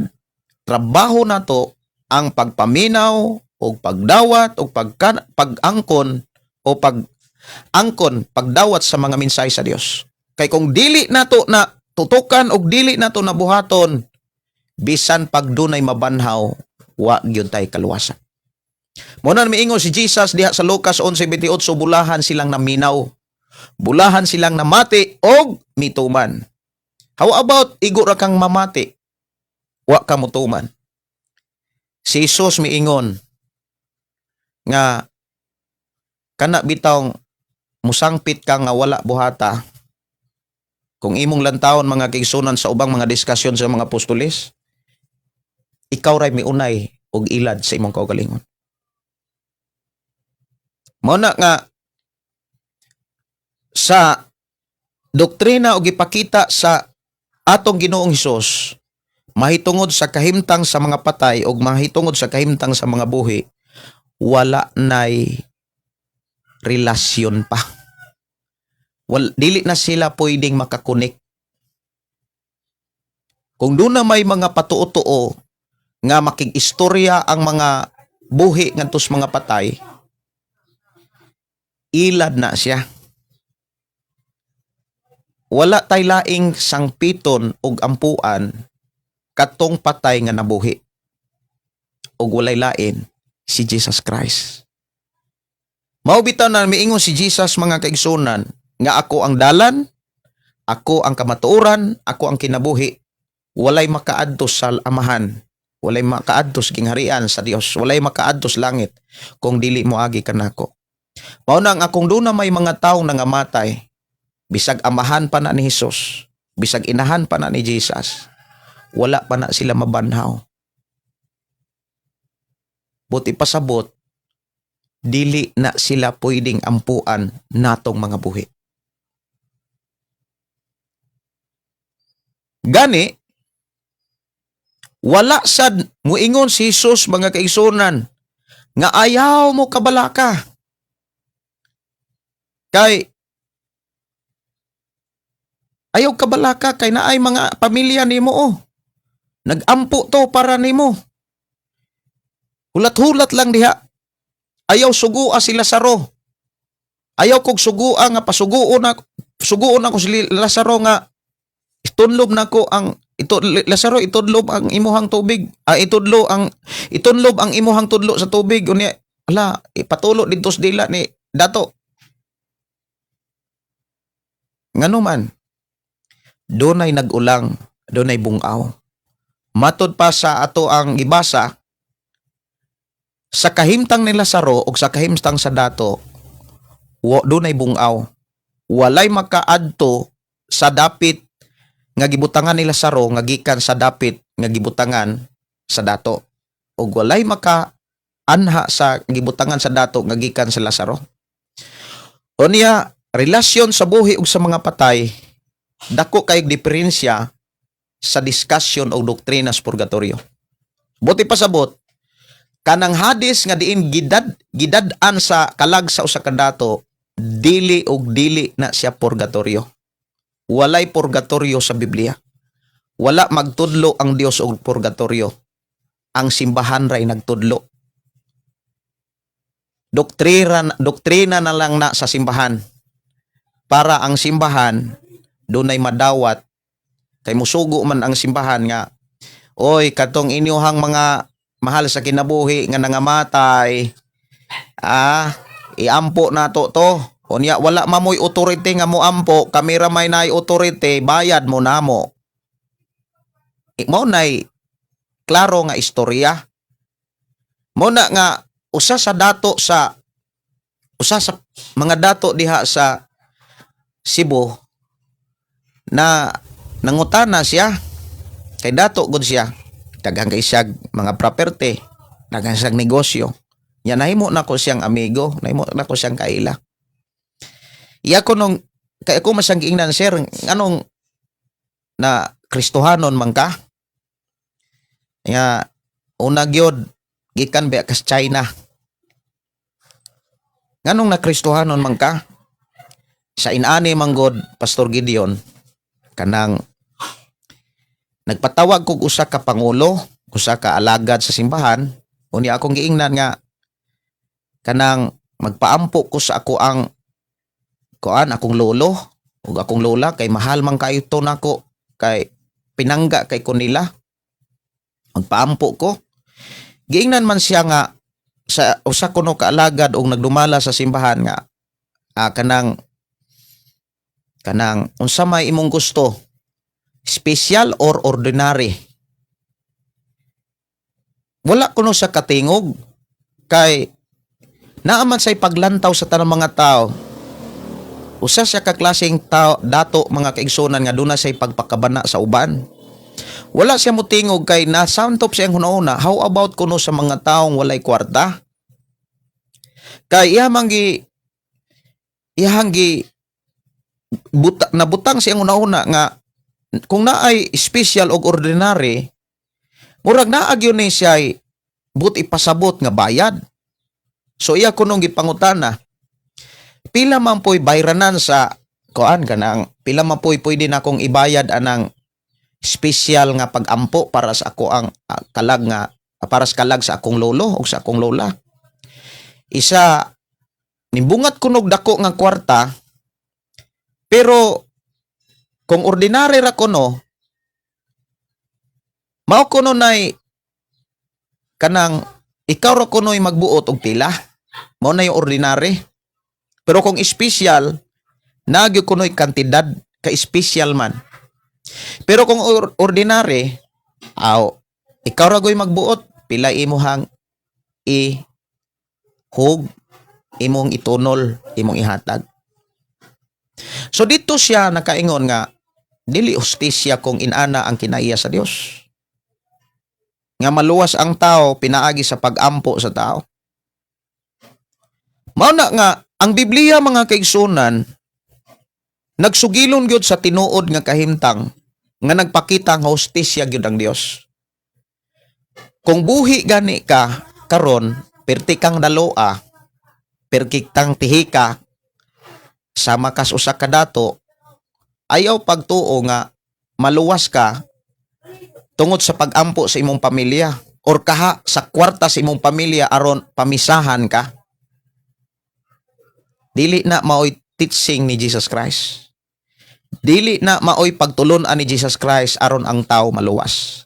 A: trabaho nato ang pagpaminaw o pagdawat o pag-angkon o pag-angkon, pagdawat sa mga mensahe sa Dios. Kay kung dili nato na tutukan og dili nato nabuhaton, bisan pag dunay mabanhaw, wa gyud tay kaluwasan. Muna miingon si Jesus diha sa Lucas 11:28, bulahan silang naminaw, bulahan silang namati og mituman. How about igo ra kang mamati? Wa ka mutuman. Si Jesus miingon nga kana bitawng musangpit ka nga wala buhata. Kung imong lantawon mga kaigsunan sa ubang mga diskusyon sa mga apostoles, ikaw ray miunay og ilad sa imong kaugalingon. Mao na nga sa doktrina o gipakita sa atong Ginoong Hesus, mahitungod sa kahimtang sa mga patay o mahitungod sa kahimtang sa mga buhi, wala nay relasyon pa. Dili na sila pwedeng makakunik. Kung doon na may mga patuo-tuo nga makig-istorya ang mga buhi ngadtos mga patay, ilad na siya. Wala tay laing sangpiton ug ampuan katong patay nga nabuhi. Ug walay lain si Jesus Christ. Mao bitaw na miingon si Jesus mga kaigsunan nga ako ang dalan, ako ang kamatuoran, ako ang kinabuhi. Walay makaadtos sa amahan, walay makaadtos kingharian sa Dios, walay makaadtos langit kung dili mo agi kanako. Mao nang akong duna may mga tawo nangamatay, bisag amahan pa na ni Jesus, bisag inahan pa na ni Jesus, wala pa na sila mabanhaw. Buti pasabot, dili na sila pwedeng ampuan natong mga buhi. Gani, wala sad muingon si Jesus mga kaigsunan nga ayaw mo kabalaka. Kay ayaw kabalaka kay naay mga pamilya nimo Nag-ampo to para nimo. Hulat-hulat lang diha. Ayaw sugua si Lazaro. Ayaw kog sugua nga suguon ako si Lazaro nga itunlob nako ang Lazaro itudlob ang imuhang tubig. Itudlob ang imuhang tudlo sa tubig unya. Ala, ipatulo dito sa dila ni dato. Ngano man, dunay nag-ulang, dunay bungaw. Matod pa sa ato ang gibasa, sa kahimtang ni Lazaro o sa kahimtang sa dato, dunay bungaw. Walay makaadto sa dapit nga gibutangan ni Lazaro nga gikan sa dapit nga gibutangan sa dato. O walay maka-anha sa gibutangan sa dato nga gikan sa Lazaro. Unya, relasyon sa buhi ug sa mga patay, dako kay diferensya sa discussion o doktrina sa purgatorio. Buti pasabot, kanang hadis nga diin gidad-an sa kalag sa usa ka dato, dili og dili na siya purgatorio. Walay purgatorio sa Biblia. Wala magtudlo ang Dios og purgatorio. Ang simbahan ray nagtudlo. Doktrina na lang na sa simbahan. Para ang simbahan dunay madawat kay musugo man ang simbahan nga oy katong inyuhang mga mahal sa kinabuhi nga nangamatay iampo nato to unya wala mamoy authority nga moampo kami ra may nay authority bayad mo namo mo nay klaro nga istorya mo na nga usa sa mga dato diha sa Cebu na nangutana siya kay dato gud siya daghang kay siya mga property daghang siyang negosyo nya nahimo na ko siyang amigo nahimo na ko siyang kaila iya ko nung kay ako masang giingnan sir anong na Kristohanon man ka nya una gyud gikan ba kas China nganong na Kristohanon man ka sa inani manggod Pastor Gideon kanang nagpatawag kog usa ka pangulo, usa ka alagad sa simbahan, unya akong giingnan nga kanang magpaampo ko sa ako ang akong lolo ug akong lola kay mahal man kayo to nako kay pinangga kay ko nila. Magpaampo ko. Giingnan man siya nga sa usa kuno ka alagad og nagdumala sa simbahan nga kanang unsa may imong gusto
E: special or ordinary. Wala kuno sa katingog kay naaman say paglantaw sa tanang mga tao. Usa siya ka klaseng tao dato mga kaigsunan nga duna say pagpakabana sa uban. Wala siya motingog kay nasantop siyang hunahuna. How about kuno sa mga taong walay kwarta? Kay ihanggi nabutang siyang hunahuna nga kung naay special o ordinary, murag naagyo ni siya but ipasabot nga bayad. So iya kunong gipangutana, pila man po'y bayranan sa kuan kanang pila man po'y pwede na akong ibayad anang special nga pagampo para sa ako ang kalag nga para sa kalag sa akong lolo o sa akong lola. Isa nimbungat kunog dako nga kwarta, pero kung ordinary ra kuno, mao kuno nay kanang ikaw ra kuno'y magbuot og pila, mao na yung ordinary. Pero kung special, nagyo kuno'y kantidad ka special man. Pero kung ordinary, ikaw ra go'y magbuot, pila imuhang ihug, imong itunol, imong ihatag. So dito siya nakaingon nga dili hustisya kung inana ang kinaiya sa Dios. Nga maluwas ang tao pinaagi sa pagampo sa tao. Mao na nga ang Biblia mga kaigsunan nagsugilon gyud sa tinuod nga kahimtang nga nagpakita nga hustisya gyud ang Dios. Kung buhi gani ka karon perti kang daloa, perti kang tihika sama kas usa ka dato, ayaw pagtuo nga maluwas ka tungod sa pagampo sa imong pamilya or kaha sa kwarta sa imong pamilya aron pamisahan ka. Dili na maoy teaching ni Jesus Christ. Dili na maoy pagtulon-an ni Jesus Christ aron ang tao maluwas.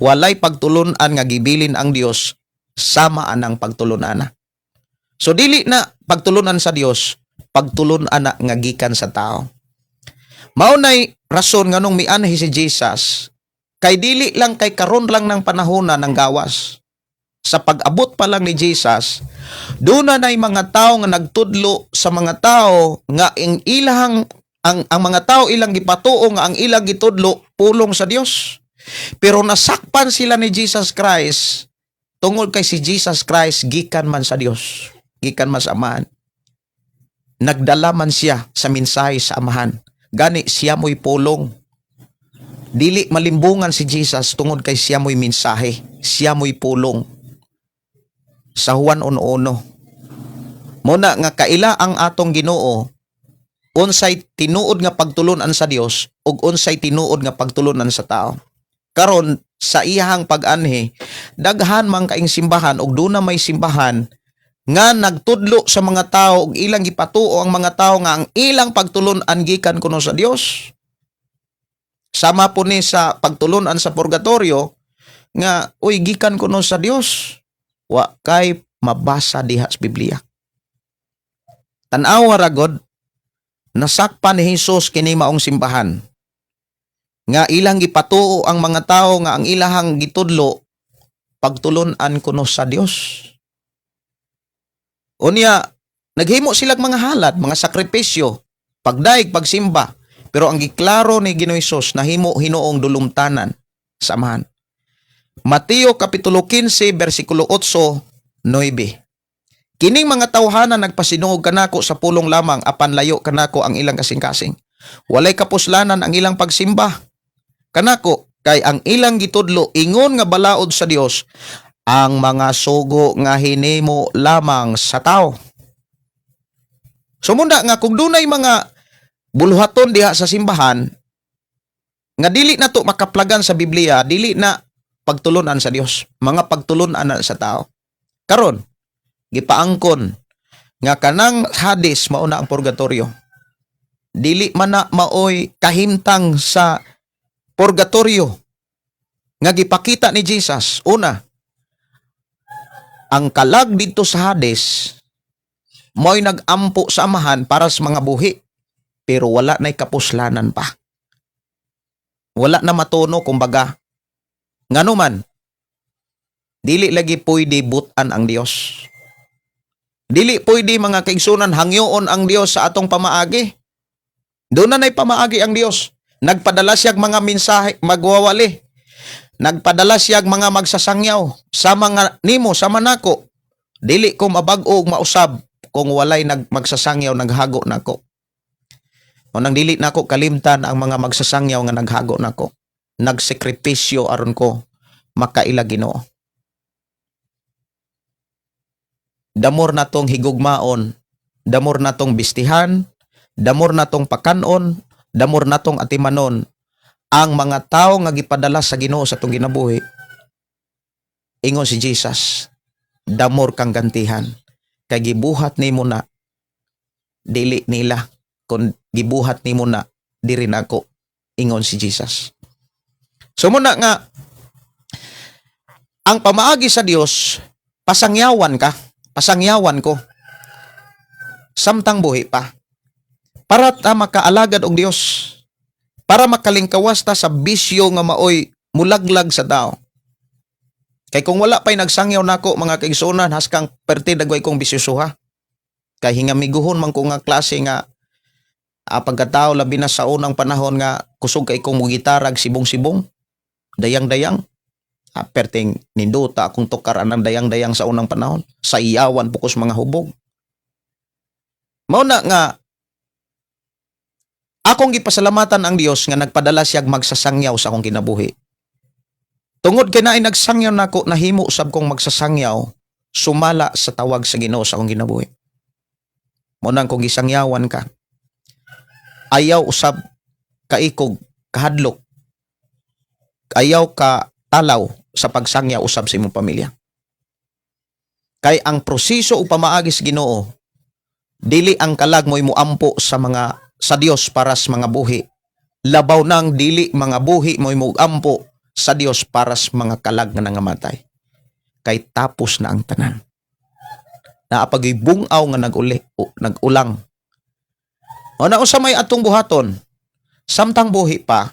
E: Walay pagtulon-an nga gibilin ang Dios sama anang pagtulon-an na. So dili na pagtulon-an sa Dios, pagtulon-an na nga gikan sa tao. Mao nay rason nganong mianhi si Jesus. Kay dili lang kay karon lang ng panahona ng gawas. Sa pag-abot pa lang ni Jesus, doon na mga tao nga nagtudlo sa mga tao nga ang mga tao ilang gipatuo nga ang ilang gitudlo pulong sa Dios. Pero nasakpan sila ni Jesus Christ tungod kay si Jesus Christ gikan man sa Dios, gikan man sa Amahan. Nagdala man siya sa mensahe sa Amahan. Gani siya mo'y pulong. Dili malimbungan si Jesus tungod kay siya mo'y mensahe, siya mo'y pulong. Sa Juan 1:1. Muna nga kaila ang atong Ginoo unsay tinuod nga pagtulunan sa Dios ug unsay tinuod nga pagtulunan sa tao. Karon sa iyang pag-anhi, daghan man kaing simbahan ug duna may simbahan nga nagtudlo sa mga tao ug ilang gipatuo ang mga tao nga ang ilang pagtulon-an gikan kuno sa Dios. Sama po ni sa pagtulunan sa purgatorio nga uy gikan kuno sa Dios. Wa kay mabasa diha sa Biblia. Tan-aw ra gud nasakpan ni Jesus kini maong simbahan. Nga ilang gipatuo ang mga tao nga ang ilahang gitudlo pagtulon-an kuno sa Dios. Unya naghimo silang mga halad, mga sakripisyo, pagdaig, pagsimba. Pero ang giklaro ni Ginoong Hesus nahimo hinuong dulumtanan sa Amahan. Mateo kapitulo 15 bersikulo 8, 9. Kining mga tawhana nagpasinungog kanako sa pulong lamang apan layo kanako ang ilang kasing-kasing. Walay kapuslanan ang ilang pagsimba kanako kay ang ilang gitudlo ingon nga balaod sa Dios ang mga sugo nga hinimo lamang sa tao. Sumunda nga kung dunay mga buluhaton diha sa simbahan nga dili na to makaplagan sa Biblia, dili na pagtulunan sa Dios, mga pagtulunan na sa tao. Karon gipaangkon nga kanang Hades mao na ang purgatorio. Dili man na maoy kahimtang sa purgatorio nga gipakita ni Jesus. Una, ang kalag dito sa Hades mo'y nagampo sa Amahan para sa mga buhi. Pero wala na'y kapuslanan pa. Wala na matuno kumbaga. Ngano man, dili lagi pwede butan ang Dios. Dili pwede mga kaigsunan hangyoon ang Dios sa atong pamaagi. Doon na pamaagi ang Dios. Nagpadala siyag mga mensahe magwawali. Nagpadala siyag mga magsasangyaw sa mga nimo sa manako. Dili ko mabag-o ug mausab kung walay magsasangyaw naghago nako. O nang dili nako kalimtan ang mga magsasangyaw nga naghago nako. Nagsekripisyo aron ko makaila Ginoo. Damor na tong higugmaon, damor na tong bistihan, damor na tong pakanon, damor na tong atimanon, ang mga tao nga gipadala sa Ginoo sa tong ginabuhi. Ingon si Jesus, damor kang gantihan, kay gibuhat nimo na dili nila, kun gibuhat nimo na diri nako, ingon si Jesus. So muna nga, ang pamaagi sa Dios, pasangyawan ka, pasangyawan ko, samtang buhi pa, para ta makaalagad og Dios, para makalingkawas ta sa bisyo nga maoy mulaglag sa tao. Kay kung wala pa'y nagsangyaw nako mga kaigsunan, haskang perti dagway kong bisyusuha. Kay hingamiguhon man ko nga klase nga pagkatao labi na sa unang panahon nga kusog kay kong gitarag sibong-sibong, dayang-dayang. Perting ninduta akong tukar anang dayang-dayang sa unang panahon. Sa iyawan pukos mga hubog. Mao na nga akong gipasalamatan ang Dios nga nagpadala siyag magsasangyaw sa akong kinabuhi. Tungod kay naay nagsangyaw nako, nahimo usab kong magsasangyaw sumala sa tawag sa Ginoo sa akong kinabuhi. Mao nang kung gisangyawan ka, ayaw usab kaikog kahadlok. Ayaw ka talaw sa pagsangyaw usab sa imong pamilya. Kay ang proseso o pamaagi sa Ginoo, dili ang kalag mo'y muampo sa Dios para sa mga buhi. Labaw nang dili mga buhi mo'y muampo sa Dios para sa mga kalag nga nangamatay. Kay tapos na ang tanan. Naapagoy bungaw nga nagulang. O na usa may atong buhaton, samtang buhi pa,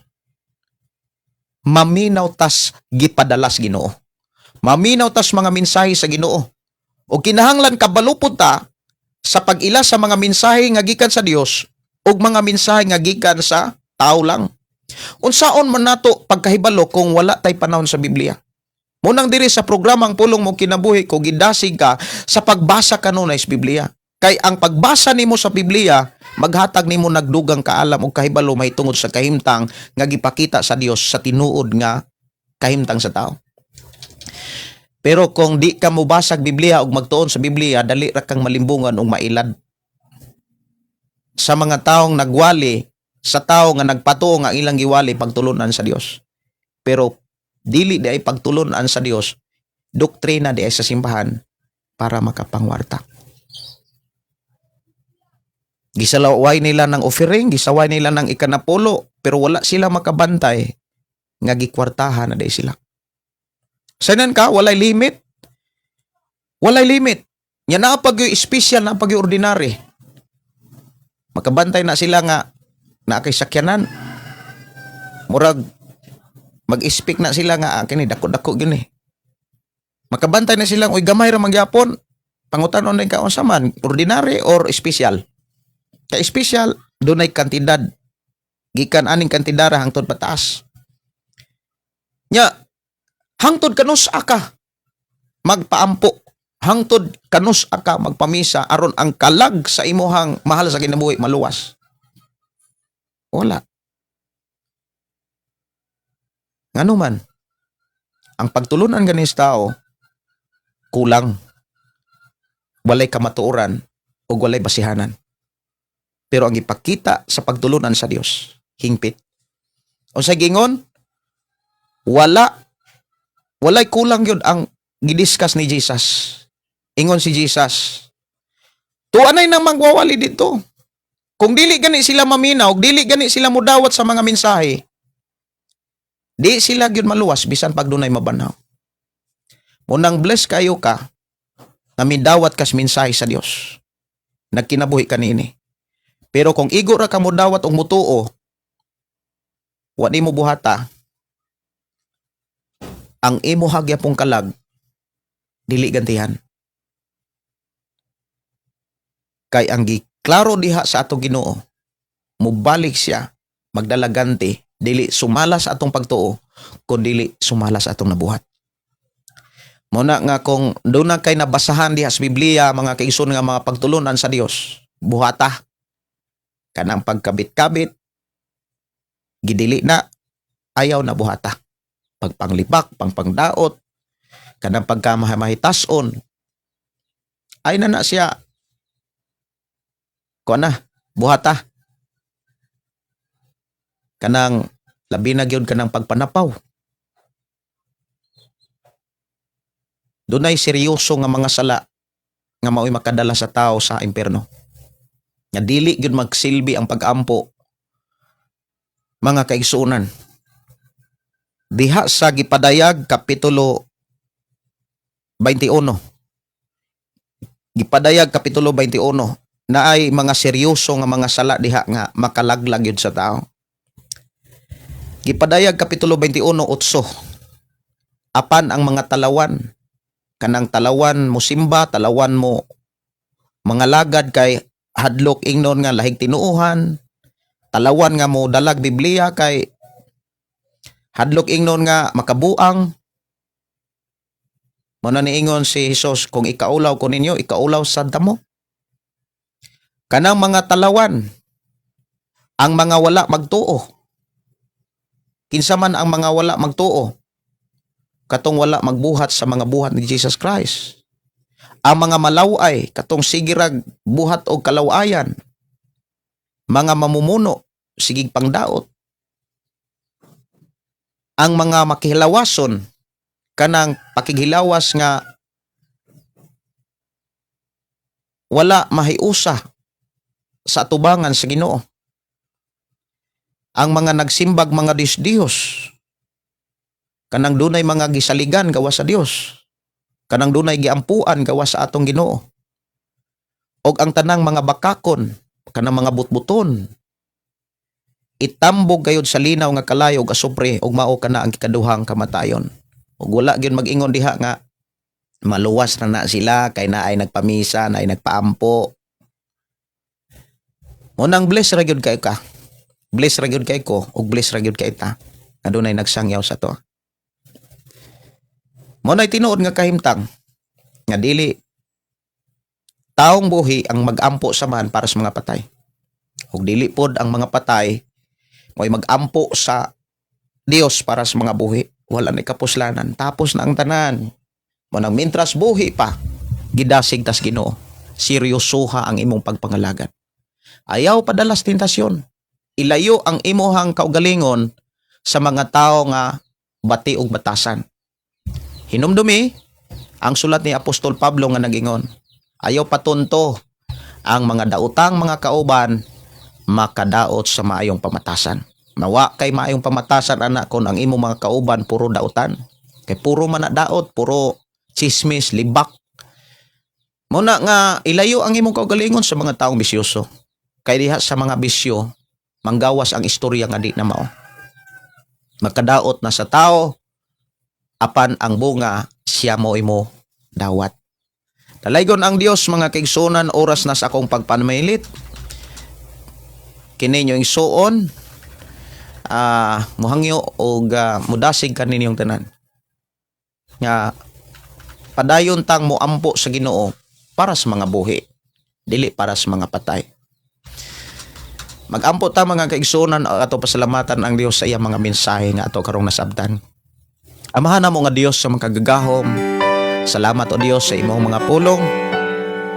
E: maminaw tas gipadalas Ginoo. Maminaw tas mga mensahe sa Ginoo. O kinahanglan kabalupod ta sa pag-ila sa mga mensahe nga gikan sa Dios ug mga mensahe nga gikan sa tao lang. Unsaon man nato pagkahibalo kung wala tay panahon sa Biblia? Munang diri sa programang Pulong Mo Kinabuhi ko gidasig ka sa pagbasa kanunay sa Biblia. Kay ang pagbasa nimo sa Biblia maghatag nimo nagdugang kaalam og kahibalo mahitungod sa kahimtang nga gipakita sa Dios sa tinuod nga kahimtang sa tao. Pero kung di ka mobasag Biblia og magtuon sa Biblia, dali ra kang malimbungan og mailad. Sa mga taong nagwali, sa tao nga nagpatuo nga ilang giwali pagtulunan sa Dios. Pero dili di ay pagtulunan sa Dios, doktrina di ay sa simbahan para makapangwarta. Gisalaway nila ng offering, gisaway nila ng ikanapulo, pero wala sila makabantay nga gikwartahan na di sila. Sanan ka, walay limit. Walay limit. Yan na pag yung special, na pag yung ordinary. Makabantay na sila nga na kay sakyanan. Murag, mag-speak na sila nga, kini dako-dako gini. Makabantay na sila, uy gamay ra magyapon. Pangutanon din ka unsa man, ordinary or special. Kay special, dunay kantidad. Gikan aning kantidara hangtod pataas. Nya, hangtod kanus aka magpaampo, hangtod kanus aka magpamisa aron ang kalag sa imuhang mahal sa kinabuhi maluwas. Wala. Ngano man, ang pagtulunan ganis tao kulang, walay kamatuoran o walay basihanan. Pero ang ipakita sa pagtulunan sa Dios hingpit. O sa gingon, walay kulang yun ang gidiskas ni Jesus. Ingon si Jesus, tuanay nang magwawali dito. Kung dili gani sila maminaw, dili gani sila mudawat sa mga mensahe, di sila gyud maluwas bisan pag dunay mabanaw. Munang bless kayo ka na midawat kas mensahe sa Dios. Nagkinabuhi kanini. Pero kung igo ra ka mudawat og mutuo, wa nimo buhata, ang imo hagyapong kalag dili gantihan. Kay ang giklaro diha sa atong Ginoo, mubalik siya magdala ganti, dili sumala sa atong pagtuo, kun dili sumala sa atong nabuhat. Muna nga kung doon na kay nabasahan diha sa Biblia, mga kaigsoon nga mga pagtulunan sa Dios, buhata, kanang pagkabit-kabit, gidili na, ayaw na buhata. Pagpanglibak, pangpangdaot, kanang pagkamahitason, ay na siya, kuha na, buhata. Kanang labi na gyud kanang pagpanapaw. Dunay seryoso nga mga sala nga mao'y makadala sa tao sa impierno. Nga dili gyud magsilbi ang pag-ampo, mga kaigsuonan. Diha sa Gipadayag kapitulo 21. Gipadayag kapitulo 21 na ay mga seryoso nga mga sala diha nga makalaglag yun sa tao. Gipadayag kapitulo 21:8. Apan ang mga talawan, kanang talawan mo simba, talawan mo mga lagad kay hadlok ingnon nga lahig tinuuhan, talawan nga mo dalag Biblia kay hadlok ingnon nga makabuang. Muna niingon si Jesus, kung ikaulaw ko ninyo, ikaulaw sa damo. Kanang mga talawan, ang mga wala magtuo. Kinsa man ang mga wala magtuo, katong wala magbuhat sa mga buhat ni Jesus Christ. Ang mga malaway, katong sigirag buhat o kalawayan. Mga mamumuno, sigig pangdaot. Ang mga makihilawason, kanang pakighilawas nga wala mahiusa sa atubangan sa Ginoo. Ang mga nagsimbag mga Diyos, kanang dunay mga gisaligan gawa sa Dios, kanang dunay giampuan gawa sa atong Ginoo. Og ang tanang mga bakakon, kanang mga butbuton, itambog gayud sa linaw nga kalayo ug asupre, og mao kana ang ikaduhang kamatayon. Ug wala gyud mag-ingon diha nga maluwas na sila kay naay nagpamisa, naay nagpaampo. Munang bless ra gyud kay ka. Bless ra gyud kay ko, ug bless ra gyud kay ta. Adunay nagsangyaw sa to. Munay tinuod nga kahimtang nga dili taong buhi ang mag-ampo samahan para sa mga patay. Ug dili pod ang mga patay mo'y mag-ampo sa Dios para sa mga buhi. Wala na kapuslanan. Tapos na ang tanan. Munang mintras buhi pa, gidasig tas Ginoo. Seryosoha ang imong pagpangalagat. Ayaw padalas tentasyon. Ilayo ang imuhang kaugalingon sa mga tao nga bati ug batasan. Hinumdumi ang sulat ni Apostol Pablo nga nagingon, ayaw patunto ang mga daotang mga kauban makadaot sa maayong pamatasan. Mawa kay maayong pamatasan anak kon ang imong mga kauban puro daotan. Kay puro man na daot, puro chismis, libak. Muna nga ilayo ang imong kaugalingon sa mga taong bisyoso. Kay diha sa mga bisyo, manggawas ang istorya nga di na mao. Magkadaot na sa tao, apan ang bunga siya mo imo dawat. Dalaygon ang Dios mga kaigsuonan, oras na sa akong pagpanamilit. Kini nyo isuon, muhangyo o mudasig kaninyong tanan. Nga padayon tang mo ampo sa Ginoo para sa mga buhi, dili para sa mga patay. Mag-ampo ta mga kaigsuonan ato pasalamatan ang Dios sa iya mga mensahe nga ato karong nasabtan. Amahan na mo nga Dios sa mga kagagahom. Salamat o Dios sa imong mga pulong.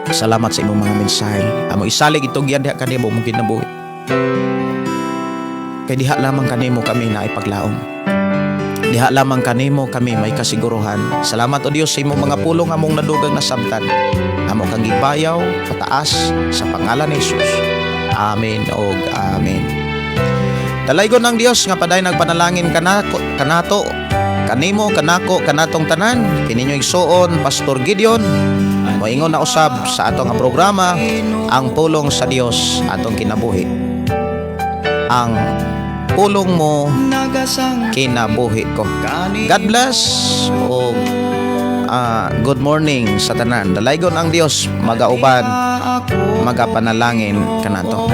E: Salamat sa imong mga mensahe. Amo isalig itong yan diha kanimo mong kinabuhi. Kay diha lamang kanimo kami na ipaglaom. Diha lamang kanimo kami may kasiguruhan. Salamat o Dios sa imong mga pulong among nadugang nasabtan. Amo kang gibayaw pataas sa pangalan ni Jesus. Amen o amen. Dalaygon ng Dios nga paday nagpanalangin kanato, kanimo, kanako, kanatong tanan. Kininyo igsuon Pastor Gideon moingon na usab sa atong programa ang pulong sa Dios atong kinabuhi. Ang pulong mo
B: nagasang
E: kinabuhi ko.
B: kanimo
E: God bless o good morning sa tanan. Dalaygon ang Dios magauban,
B: ako
E: magapanalangin kanato.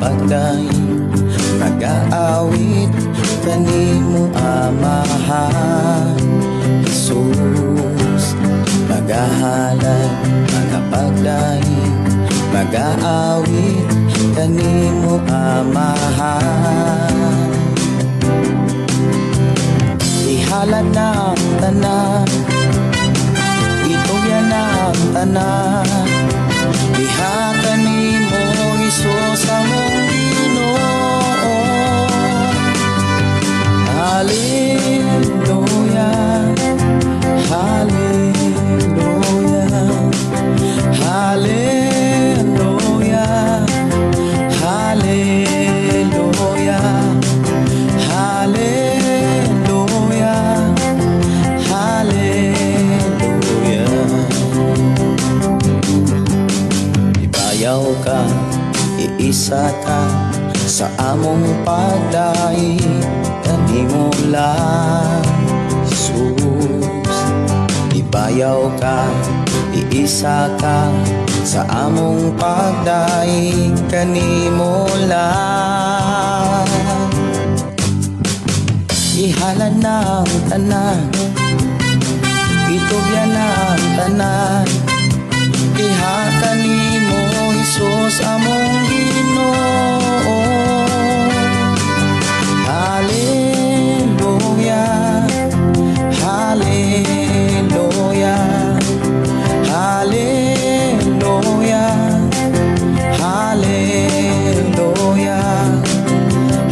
B: Pagday mag-aawit kanimo amahan Jesus magahalay mga pagday mag-aawit kanimo amahan ihalad na ang tanan ito yan ang tanan diha kanimo Jesus among Ginoo Hallelujah Hallelujah Hallelujah Hallelujah Hallelujah Hallelujah Ibayaw ka iisa ka sa among pagdai kanimo lang Jesus ibayaw ka iisa ka sa among pagdai kanimo lang ihalad na ang tanan itugyan na ang tanan diha kanimo Jesus among Ginoo Hallelujah Hallelujah Hallelujah Hallelujah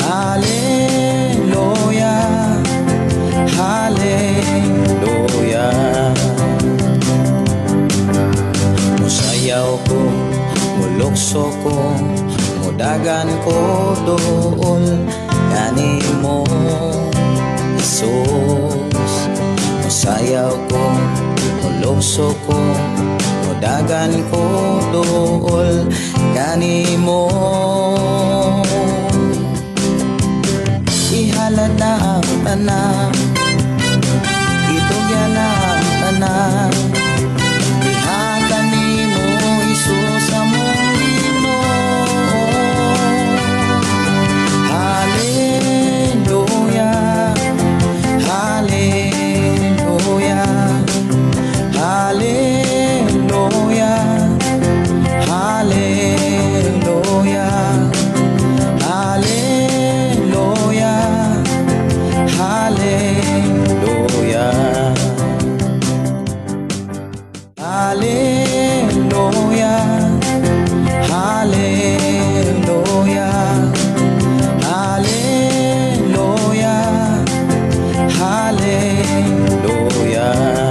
B: Hallelujah Hallelujah Musayaw ko mulukso ko mudagan ko dool kanimo Jesus musayaw ko mulukso ko mudagan ko dool kanimo ihalad na ang tanan itugyan na ang tanan diha kanimo Jesus among Ginoo Hallelujah Hallelujah Hallelujah Hallelujah Hallelujah Hallelujah Hallelujah Hallelujah Hallelujah Hallelujah